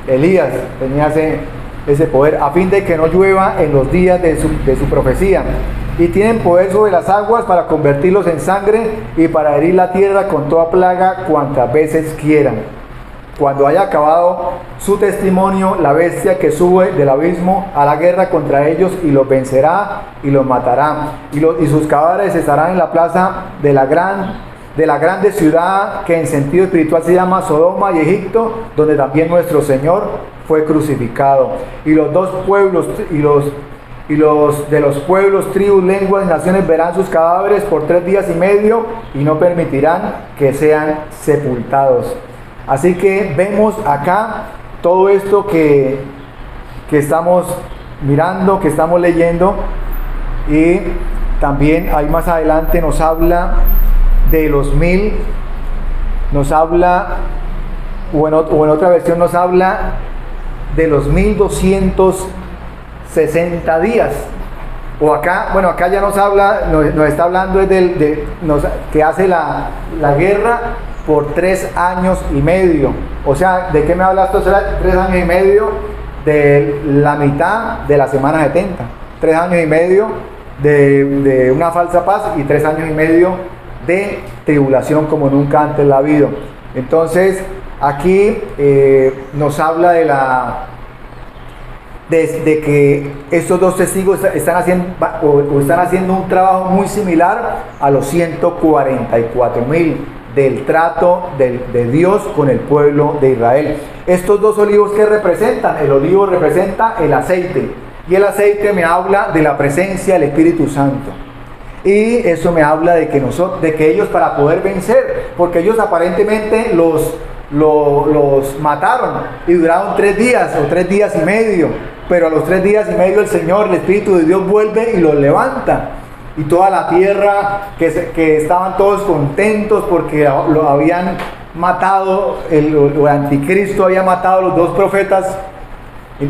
Elías tenía ese poder, a fin de que no llueva en los días de su profecía. Y tienen poder sobre las aguas para convertirlos en sangre, y para herir la tierra con toda plaga cuantas veces quieran. Cuando haya acabado su testimonio, la bestia que sube del abismo a la guerra contra ellos, y los vencerá y los matará. Y sus cadáveres estarán en la plaza de la grande ciudad, que en sentido espiritual se llama Sodoma y Egipto, donde también nuestro Señor fue crucificado. Y los dos pueblos y los de los pueblos, tribus, lenguas y naciones verán sus cadáveres por 3 días y medio, y no permitirán que sean sepultados. Así que vemos acá todo esto que estamos mirando, que estamos leyendo, y también ahí más adelante nos habla de los 1000, nos habla, o en otra versión nos habla de los 1260 60 días. O acá, bueno, acá ya nos habla, nos está hablando que hace la guerra por 3 años y medio. O sea, ¿de qué me habla esto? Será 3 años y medio de la mitad de la semana 70. 3 años y medio de una falsa paz y 3 años y medio de tribulación como nunca antes la ha habido. Entonces, aquí nos habla de que estos dos testigos están haciendo un trabajo muy similar a los 144,000 del trato de Dios con el pueblo de Israel. Estos dos olivos, ¿qué representan? El olivo representa el aceite, y el aceite me habla de la presencia del Espíritu Santo. Y eso me habla de que ellos, para poder vencer, porque ellos aparentemente los mataron y duraron 3 días o 3 días y medio, pero a los 3 días y medio el Señor, el Espíritu de Dios, vuelve y los levanta, y toda la tierra, que estaban todos contentos porque lo habían matado, el anticristo había matado a los 2 profetas.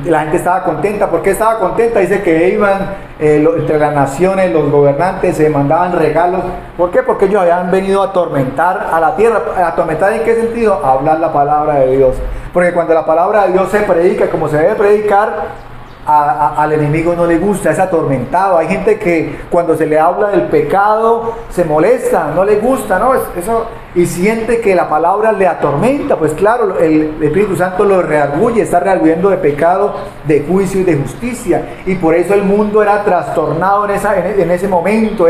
La gente estaba contenta. ¿Por qué estaba contenta? Dice que iban entre las naciones, los gobernantes se mandaban regalos. ¿Por qué? Porque ellos habían venido a atormentar a la tierra. ¿Atormentar en qué sentido? A hablar la palabra de Dios. Porque cuando la palabra de Dios se predica como se debe predicar, al enemigo no le gusta, es atormentado. Hay gente que cuando se le habla del pecado se molesta, no le gusta, ¿no? Eso, y siente que la palabra le atormenta. Pues claro, el Espíritu Santo lo reargulle, está rearguyendo de pecado, de juicio y de justicia. Y por eso el mundo era trastornado en ese momento,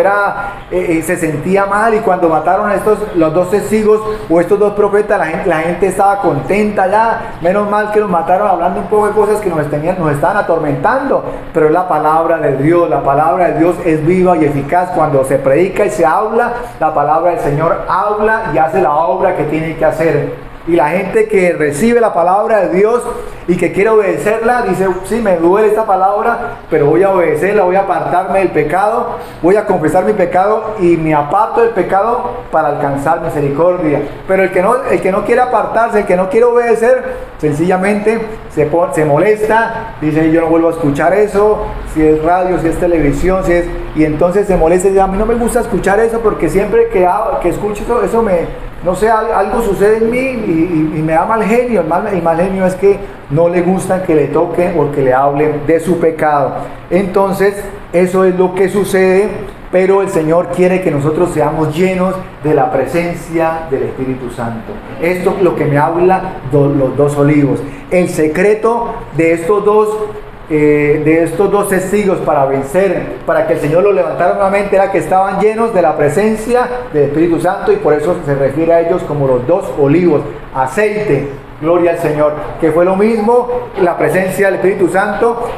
se sentía mal. Y cuando mataron a los 2 testigos o estos 2 profetas, la gente estaba contenta ya. Menos mal que los mataron, hablando un poco de cosas que nos estaban atormentando. Pero la palabra de Dios, es viva y eficaz. Cuando se predica y se habla, la palabra del Señor habla y hace la obra que tiene que hacer. Y la gente que recibe la palabra de Dios y que quiere obedecerla, dice: sí, me duele esta palabra, pero voy a obedecerla, voy a apartarme del pecado, voy a confesar mi pecado y me aparto del pecado para alcanzar misericordia. Pero el que no quiere apartarse, el que no quiere obedecer, sencillamente se molesta, dice: yo no vuelvo a escuchar eso, si es radio, si es televisión, y entonces se molesta y dice: a mí no me gusta escuchar eso, porque siempre que escucho eso no sé, algo sucede en mí y me da mal genio. El mal genio es que no le gusta que le toquen o que le hablen de su pecado. Entonces, eso es lo que sucede, pero el Señor quiere que nosotros seamos llenos de la presencia del Espíritu Santo. Esto es lo que me habla los 2 olivos. El secreto de estos dos testigos para vencer, para que el Señor los levantara nuevamente, era que estaban llenos de la presencia del Espíritu Santo, y por eso se refiere a ellos como los 2 olivos. Aceite, gloria al Señor, que fue lo mismo, la presencia del Espíritu Santo.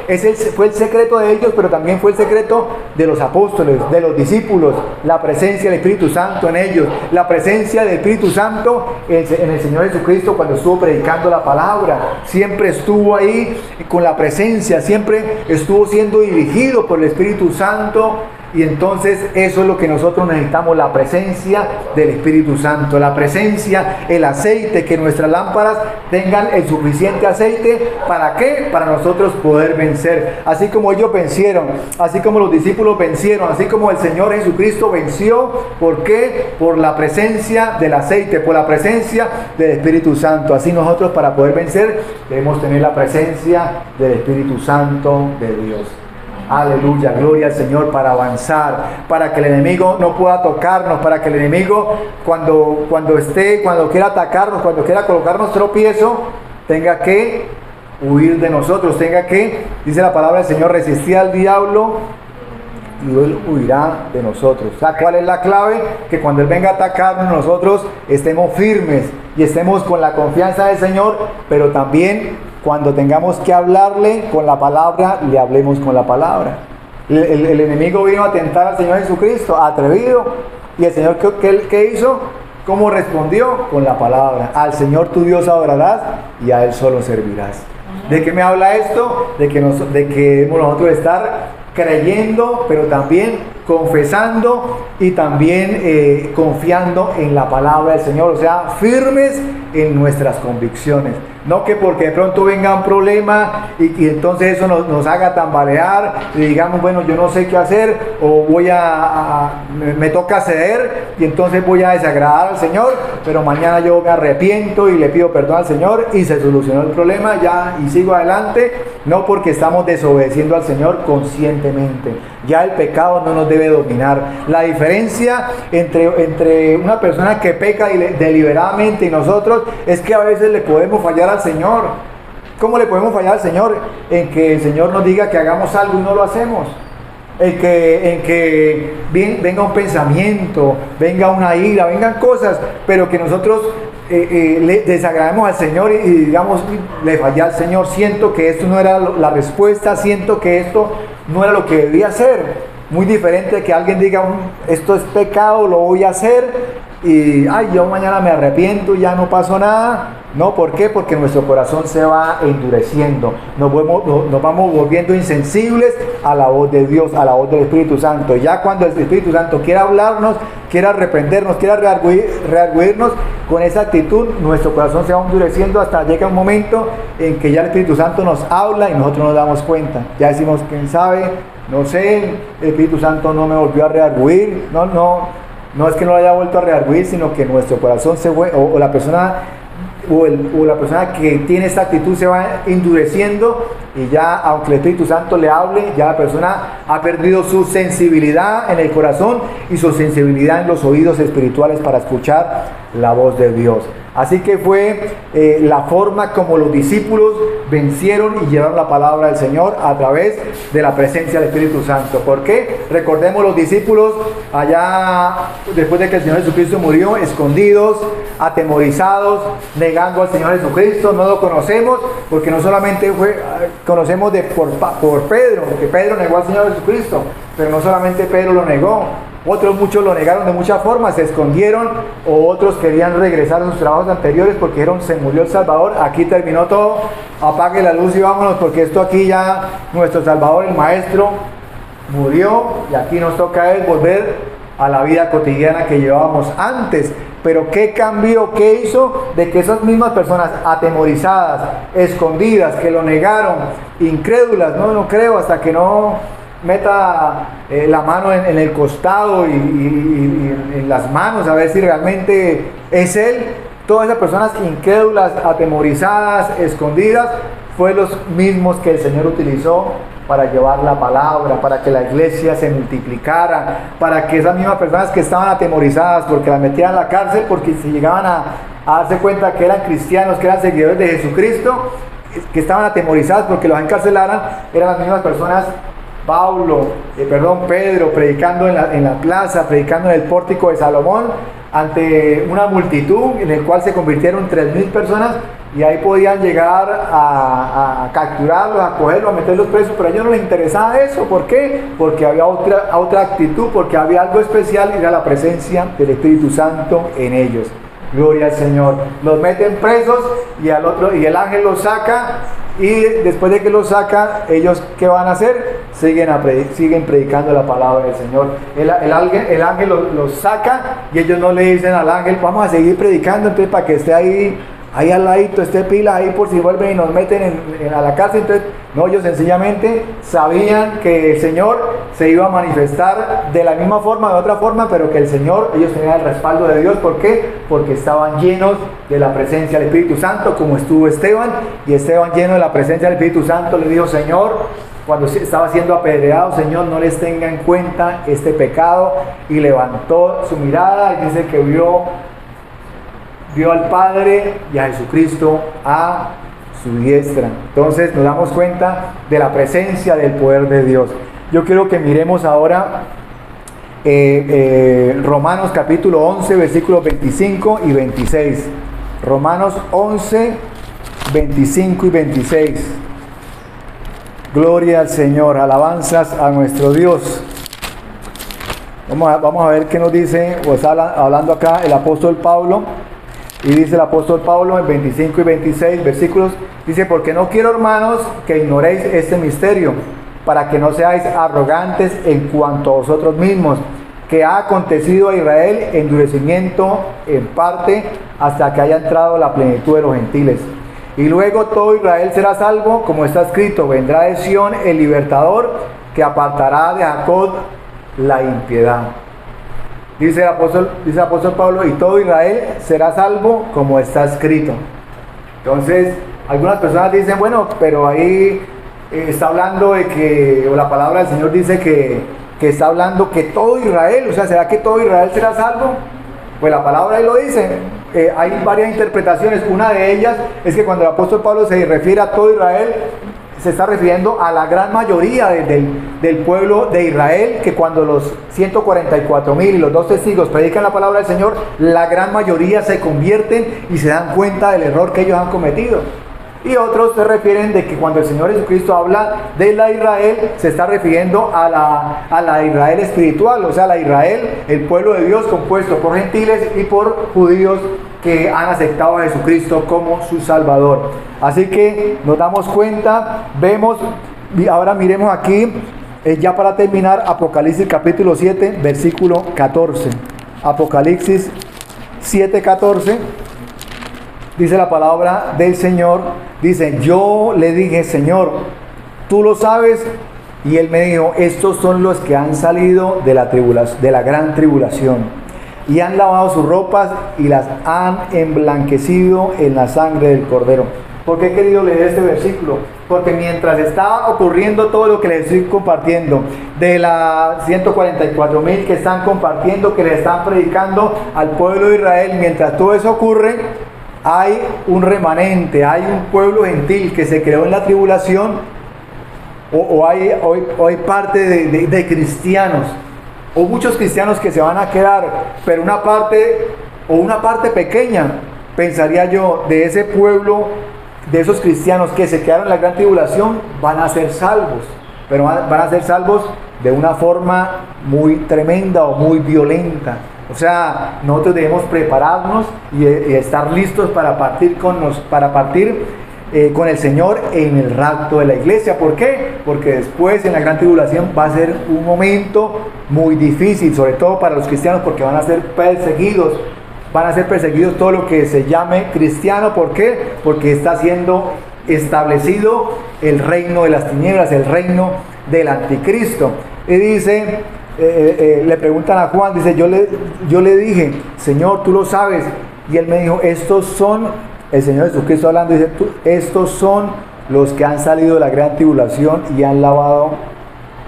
Fue el secreto de ellos, pero también fue el secreto de los apóstoles, de los discípulos, la presencia del Espíritu Santo en ellos, la presencia del Espíritu Santo en el Señor Jesucristo cuando estuvo predicando la palabra. Siempre estuvo ahí con la presencia, siempre estuvo siendo dirigido por el Espíritu Santo. Y entonces eso es lo que nosotros necesitamos, la presencia del Espíritu Santo, la presencia, el aceite, que nuestras lámparas tengan el suficiente aceite. ¿Para qué? Para nosotros poder vencer, así como ellos vencieron, así como los discípulos vencieron, así como el Señor Jesucristo venció. ¿Por qué? Por la presencia del aceite, por la presencia del Espíritu Santo. Así nosotros, para poder vencer, debemos tener la presencia del Espíritu Santo de Dios. Aleluya, gloria al Señor, para avanzar, para que el enemigo no pueda tocarnos, para que el enemigo cuando quiera atacarnos, cuando quiera colocarnos tropiezo, tenga que huir de nosotros, dice la palabra del Señor, resistir al diablo y él huirá de nosotros. O sea, ¿cuál es la clave? Que cuando él venga a atacarnos, nosotros estemos firmes y estemos con la confianza del Señor, pero también cuando tengamos que hablarle con la palabra, le hablemos con la palabra. El enemigo vino a tentar al Señor Jesucristo, atrevido. ¿Y el Señor qué hizo? ¿Cómo respondió? Con la palabra. Al Señor tu Dios adorarás y a Él solo servirás. ¿De qué me habla esto? De que debemos nosotros estar creyendo, pero también confesando y también confiando en la palabra del Señor. O sea, firmes en nuestras convicciones. No que porque de pronto venga un problema y entonces eso nos haga tambalear y digamos, bueno, yo no sé qué hacer o me toca ceder y entonces voy a desagradar al Señor, pero mañana yo me arrepiento y le pido perdón al Señor y se solucionó el problema ya y sigo adelante. No, porque estamos desobedeciendo al Señor conscientemente. Ya el pecado no nos debe dominar. La diferencia entre una persona que peca deliberadamente y nosotros es que a veces le podemos fallar al Señor. ¿Cómo le podemos fallar al Señor? En que el Señor nos diga que hagamos algo y no lo hacemos. En que venga un pensamiento, venga una ira, vengan cosas, pero que nosotros le desagrademos al Señor y digamos, le fallé al Señor, siento que esto no era la respuesta, siento que esto no era lo que debía ser. Muy diferente de que alguien diga, esto es pecado, lo voy a hacer y yo mañana me arrepiento, ya no pasó nada. No, ¿por qué? Porque nuestro corazón se va endureciendo, nos vamos volviendo insensibles a la voz de Dios, a la voz del Espíritu Santo. Ya cuando el Espíritu Santo quiera hablarnos, quiera arrepentirnos, quiera reargüirnos, con esa actitud nuestro corazón se va endureciendo hasta llega un momento en que ya el Espíritu Santo nos habla y nosotros nos damos cuenta. Ya decimos, ¿quién sabe? No sé, el Espíritu Santo no me volvió a reargüir, no es que no lo haya vuelto a reargüir, sino que nuestro corazón se fue, o la persona que tiene esta actitud se va endureciendo y ya, aunque el Espíritu Santo le hable, ya la persona ha perdido su sensibilidad en el corazón y su sensibilidad en los oídos espirituales para escuchar la voz de Dios. Así que fue la forma como los discípulos vencieron y llevaron la palabra del Señor a través de la presencia del Espíritu Santo. ¿Por qué? Recordemos los discípulos allá después de que el Señor Jesucristo murió, escondidos, atemorizados, negando al Señor Jesucristo. No lo conocemos porque no solamente conocemos por Pedro, porque Pedro negó al Señor Jesucristo, pero no solamente Pedro lo negó. Muchos lo negaron de muchas formas, se escondieron, o otros querían regresar a sus trabajos anteriores porque dijeron, se murió el Salvador, aquí terminó todo, apague la luz y vámonos porque esto aquí ya, nuestro Salvador, el Maestro, murió y aquí nos toca volver a la vida cotidiana que llevábamos antes. Pero ¿qué cambió? ¿Qué hizo? De que esas mismas personas atemorizadas, escondidas, que lo negaron, incrédulas, no creo hasta que no meta la mano en el costado y en las manos a ver si realmente es Él. Todas esas personas incrédulas, atemorizadas, escondidas, fue los mismos que el Señor utilizó para llevar la palabra, para que la iglesia se multiplicara, para que esas mismas personas que estaban atemorizadas porque las metían a la cárcel, porque se llegaban a darse cuenta que eran cristianos, que eran seguidores de Jesucristo, que estaban atemorizadas porque los encarcelaran, eran las mismas personas. Pedro predicando en la plaza, predicando en el pórtico de Salomón ante una multitud en el cual se convirtieron 3,000 personas y ahí podían llegar a capturarlos, a cogerlos, a meterlos presos, pero a ellos no les interesaba eso. ¿Por qué? Porque había otra actitud, porque había algo especial, era la presencia del Espíritu Santo en ellos. Gloria al Señor. Los meten presos y el ángel los saca. Y después de que los saca, ellos ¿qué van a hacer? Siguen predicando la palabra del Señor. El ángel los saca y ellos no le dicen al ángel, vamos a seguir predicando, entonces para que esté ahí al ladito, esté pila ahí por si vuelven y nos meten a la cárcel. Entonces, no, ellos sencillamente sabían que el Señor se iba a manifestar de la misma forma, de otra forma, pero que ellos tenían el respaldo de Dios. ¿Por qué? Porque estaban llenos de la presencia del Espíritu Santo, como estuvo Esteban, y Esteban lleno de la presencia del Espíritu Santo le dijo, Señor, cuando estaba siendo apedreado, Señor, no les tenga en cuenta este pecado, y levantó su mirada y dice que vio al Padre y a Jesucristo a su diestra. Entonces nos damos cuenta de la presencia del poder de Dios. Yo quiero que miremos ahora Romanos capítulo 11, versículos 25 y 26. Romanos 11, 25 y 26. Gloria al Señor, alabanzas a nuestro Dios. Vamos a ver qué nos dice, o está hablando acá el apóstol Pablo. Y dice el apóstol Pablo en 25 y 26 versículos, dice, porque no quiero, hermanos, que ignoréis este misterio, para que no seáis arrogantes en cuanto a vosotros mismos, que ha acontecido a Israel endurecimiento en parte hasta que haya entrado la plenitud de los gentiles. Y luego todo Israel será salvo, como está escrito, vendrá de Sión el libertador que apartará de Jacob la impiedad. Dice el apóstol Pablo, y todo Israel será salvo, como está escrito. Entonces, algunas personas dicen, bueno, pero ahí está hablando de que, o la palabra del Señor dice que está hablando que todo Israel, o sea, ¿será que todo Israel será salvo? Pues la palabra ahí lo dice. Hay varias interpretaciones. Una de ellas es que cuando el apóstol Pablo se refiere a todo Israel, se está refiriendo a la gran mayoría del pueblo de Israel, que cuando los 144,000 y los 2 testigos predican la palabra del Señor, la gran mayoría se convierten y se dan cuenta del error que ellos han cometido. Y otros se refieren de que cuando el Señor Jesucristo habla de la Israel, se está refiriendo a la Israel espiritual, o sea, la Israel, el pueblo de Dios compuesto por gentiles y por judíos que han aceptado a Jesucristo como su Salvador. Así que nos damos cuenta, vemos, ahora miremos aquí, ya para terminar, Apocalipsis capítulo 7, versículo 14. Apocalipsis 7, 14. Dice la palabra del Señor, dice, yo le dije, Señor, tú lo sabes. Y él me dijo, estos son los que han salido de la gran tribulación y han lavado sus ropas y las han emblanquecido en la sangre del Cordero. ¿Por qué he querido leer este versículo? Porque mientras estaba ocurriendo todo lo que les estoy compartiendo, de las 144,000 que están compartiendo, que le están predicando al pueblo de Israel, mientras todo eso ocurre, hay un remanente, hay un pueblo gentil que se creó en la tribulación, o hay parte de cristianos, o muchos cristianos que se van a quedar, pero una parte pequeña, pensaría yo, de ese pueblo, de esos cristianos que se quedaron en la gran tribulación, van a ser salvos, pero van a ser salvos de una forma muy tremenda o muy violenta. O sea, nosotros debemos prepararnos y estar listos para partir con el Señor en el rapto de la iglesia. ¿Por qué? Porque después en la gran tribulación va a ser un momento muy difícil, sobre todo para los cristianos, porque van a ser perseguidos todo lo que se llame cristiano. ¿Por qué? Porque está siendo establecido el reino de las tinieblas, el reino del anticristo. Y dice, le preguntan a Juan, dice, yo le dije, Señor, tú lo sabes. Y él me dijo, el Señor Jesucristo hablando, dice, estos son los que han salido de la gran tribulación y han lavado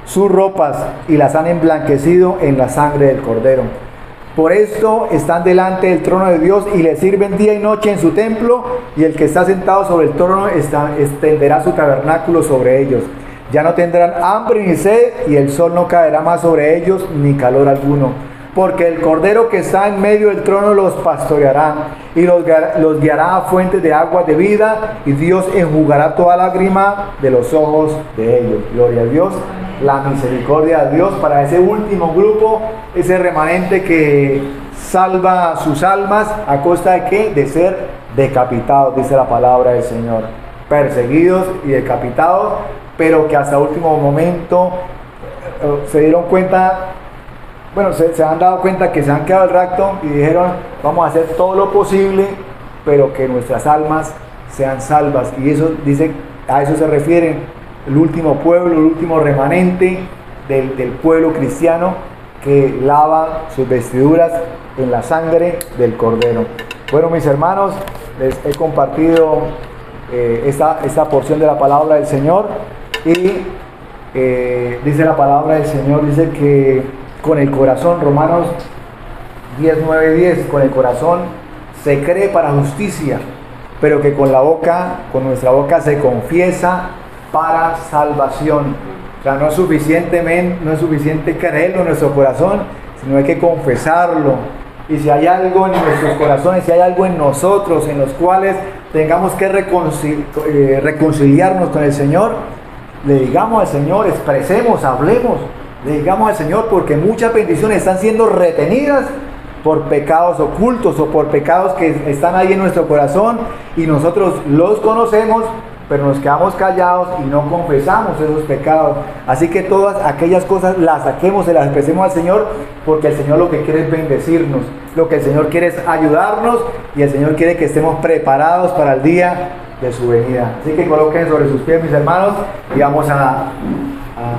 sus ropas y las han emblanquecido en la sangre del Cordero. Por esto están delante del trono de Dios y le sirven día y noche en su templo, y el que está sentado sobre el trono extenderá su tabernáculo sobre ellos. Ya no tendrán hambre ni sed, y el sol no caerá más sobre ellos, ni calor alguno. Porque el Cordero que está en medio del trono los pastoreará, y los guiará a fuentes de agua de vida, y Dios enjugará toda lágrima de los ojos de ellos. Gloria a Dios, la misericordia de Dios para ese último grupo, ese remanente que salva sus almas, ¿a costa de qué? De ser decapitados, dice la palabra del Señor. Perseguidos y decapitados, pero que hasta último momento se dieron cuenta, bueno, se han dado cuenta que se han quedado al rapto y dijeron, vamos a hacer todo lo posible, pero que nuestras almas sean salvas. Y eso dice, a eso se refiere el último pueblo, el último remanente del pueblo cristiano que lava sus vestiduras en la sangre del Cordero. Bueno, mis hermanos, les he compartido esta porción de la palabra del Señor, y dice la palabra del Señor, dice que con el corazón, Romanos 10:9-10, con el corazón se cree para justicia, pero que con nuestra boca se confiesa para salvación. O sea, no es suficiente creerlo en nuestro corazón, sino hay que confesarlo. Y si hay algo en nuestros corazones, si hay algo en nosotros en los cuales tengamos que reconciliarnos con el Señor, le digamos al Señor, expresemos, hablemos, le digamos al Señor, porque muchas bendiciones están siendo retenidas por pecados ocultos o por pecados que están ahí en nuestro corazón y nosotros los conocemos, pero nos quedamos callados y no confesamos esos pecados. Así que todas aquellas cosas las saquemos, se las expresemos al Señor, porque el Señor lo que quiere es bendecirnos, lo que el Señor quiere es ayudarnos, y el Señor quiere que estemos preparados para el día de su venida. Así que coloquen sobre sus pies, mis hermanos, y vamos a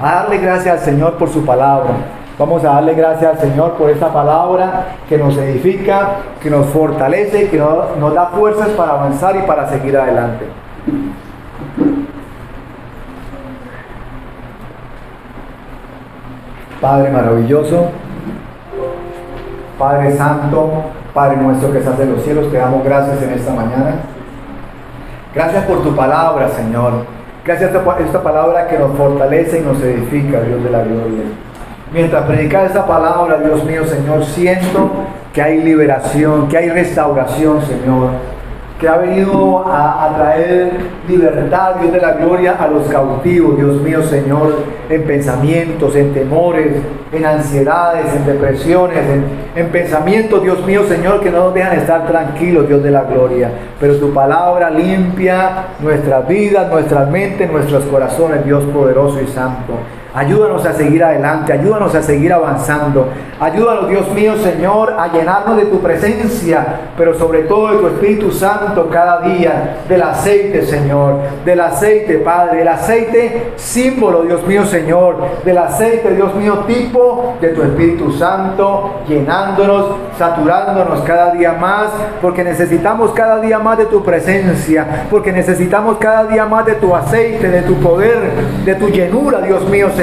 darle gracias al Señor por su palabra. Vamos a darle gracias al Señor por esta palabra que nos edifica, que nos fortalece, que nos da fuerzas para avanzar y para seguir adelante. Padre maravilloso, Padre santo, Padre nuestro que estás en los cielos, te damos gracias en esta mañana. Gracias por tu palabra, Señor. Gracias por esta palabra que nos fortalece y nos edifica, Dios de la gloria. Mientras predicas esta palabra, Dios mío, Señor, siento que hay liberación, que hay restauración, Señor, que ha venido a traer libertad, Dios de la gloria, a los cautivos, Dios mío, Señor, en pensamientos, en temores, en ansiedades, en depresiones, en pensamientos, Dios mío, Señor, que no nos dejan estar tranquilos, Dios de la gloria. Pero tu palabra limpia nuestras vidas, nuestras mentes, nuestros corazones, Dios poderoso y santo. Ayúdanos a seguir adelante, ayúdanos a seguir avanzando. Ayúdanos, Dios mío, Señor, a llenarnos de tu presencia, pero sobre todo de tu Espíritu Santo cada día, del aceite, Señor, del aceite, Padre, el aceite símbolo, Dios mío, Señor, del aceite, Dios mío, tipo de tu Espíritu Santo, llenándonos, saturándonos cada día más, porque necesitamos cada día más de tu presencia, porque necesitamos cada día más de tu aceite, de tu poder, de tu llenura, Dios mío, Señor,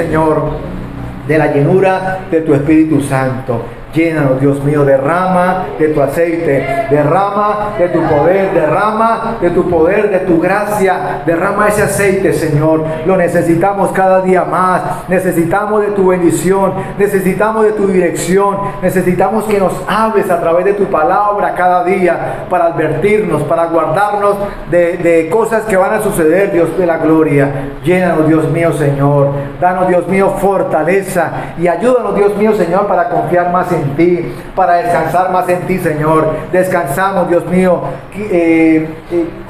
de la llenura de tu Espíritu Santo. Llénanos, Dios mío, derrama de tu aceite, derrama de tu poder, derrama de tu poder, de tu gracia, derrama ese aceite, Señor. Lo necesitamos cada día más, necesitamos de tu bendición, necesitamos de tu dirección, necesitamos que nos hables a través de tu palabra cada día para advertirnos, para guardarnos de cosas que van a suceder, Dios de la gloria. Llénanos, Dios mío, Señor. Danos, Dios mío, fortaleza y ayúdanos, Dios mío, Señor, para confiar más en ti, para descansar más en ti, Señor. Descansamos, Dios mío,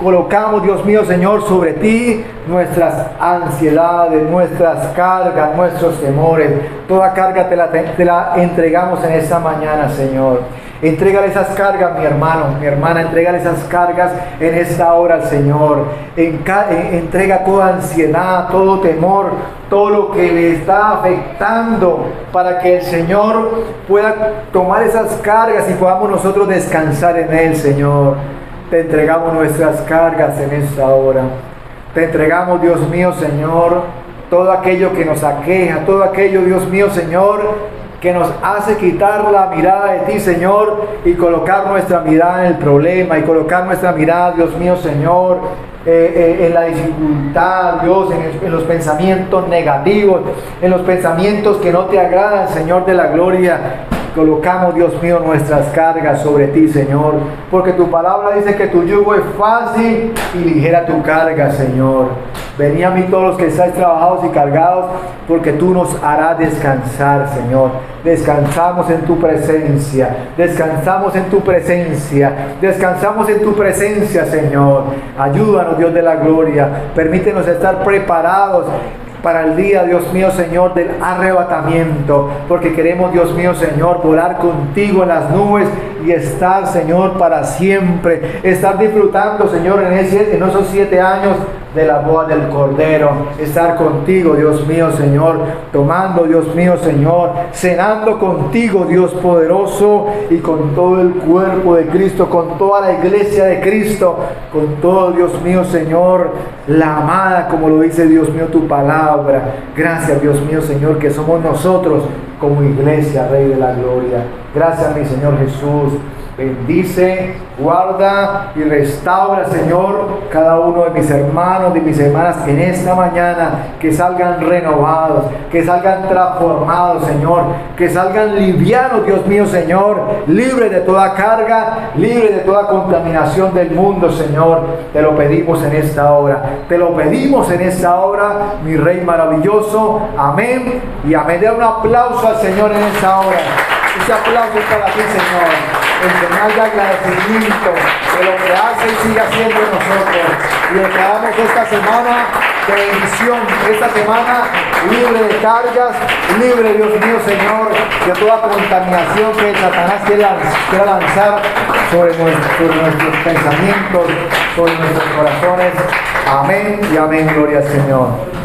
colocamos, Dios mío, Señor, sobre ti nuestras ansiedades, nuestras cargas, nuestros temores. Toda carga te la entregamos en esta mañana, Señor. Entrégale esas cargas, mi hermano, mi hermana, entrégale esas cargas en esta hora al Señor. Entrega toda ansiedad, todo temor, todo lo que le está afectando, para que el Señor pueda tomar esas cargas y podamos nosotros descansar en Él, Señor. Te entregamos nuestras cargas en esta hora. Te entregamos, Dios mío, Señor, todo aquello que nos aqueja, todo aquello, Dios mío, Señor, que nos hace quitar la mirada de ti, Señor, y colocar nuestra mirada en el problema, y colocar nuestra mirada, Dios mío, Señor, en la dificultad, Dios, en los pensamientos negativos, en los pensamientos que no te agradan, Señor de la gloria. Colocamos, Dios mío, nuestras cargas sobre ti, Señor, porque tu palabra dice que tu yugo es fácil y ligera tu carga, Señor. Venid a mí todos los que estáis trabajados y cargados, porque tú nos harás descansar, Señor. Descansamos en tu presencia, descansamos en tu presencia, descansamos en tu presencia, Señor. Ayúdanos, Dios de la gloria. Permítenos estar preparados para el día, Dios mío, Señor, del arrebatamiento, porque queremos, Dios mío, Señor, volar contigo en las nubes y estar, Señor, para siempre, estar disfrutando, Señor, en esos 7 años de la boda del Cordero, estar contigo, Dios mío, Señor, tomando, Dios mío, Señor, cenando contigo, Dios poderoso, y con todo el cuerpo de Cristo, con toda la iglesia de Cristo, con todo, Dios mío, Señor, la amada, como lo dice, Dios mío, tu palabra. Gracias, Dios mío, Señor, que somos nosotros como iglesia, Rey de la gloria. Gracias, mi Señor Jesús. Bendice, guarda y restaura, Señor, cada uno de mis hermanos, de mis hermanas en esta mañana, que salgan renovados, que salgan transformados, Señor, que salgan livianos, Dios mío, Señor, libres de toda carga, libres de toda contaminación del mundo, Señor. Te lo pedimos en esta hora, te lo pedimos en esta hora, mi Rey maravilloso. Amén y amén. Den un aplauso al Señor en esta hora. Ese aplauso es para ti, Señor. En señal de agradecimiento de lo que hace y sigue haciendo en nosotros. Y declaramos esta semana de bendición, esta semana libre de cargas, libre, Dios mío, Señor, de toda contaminación que Satanás quiera lanzar sobre nuestros pensamientos, sobre nuestros corazones. Amén y amén, gloria al Señor.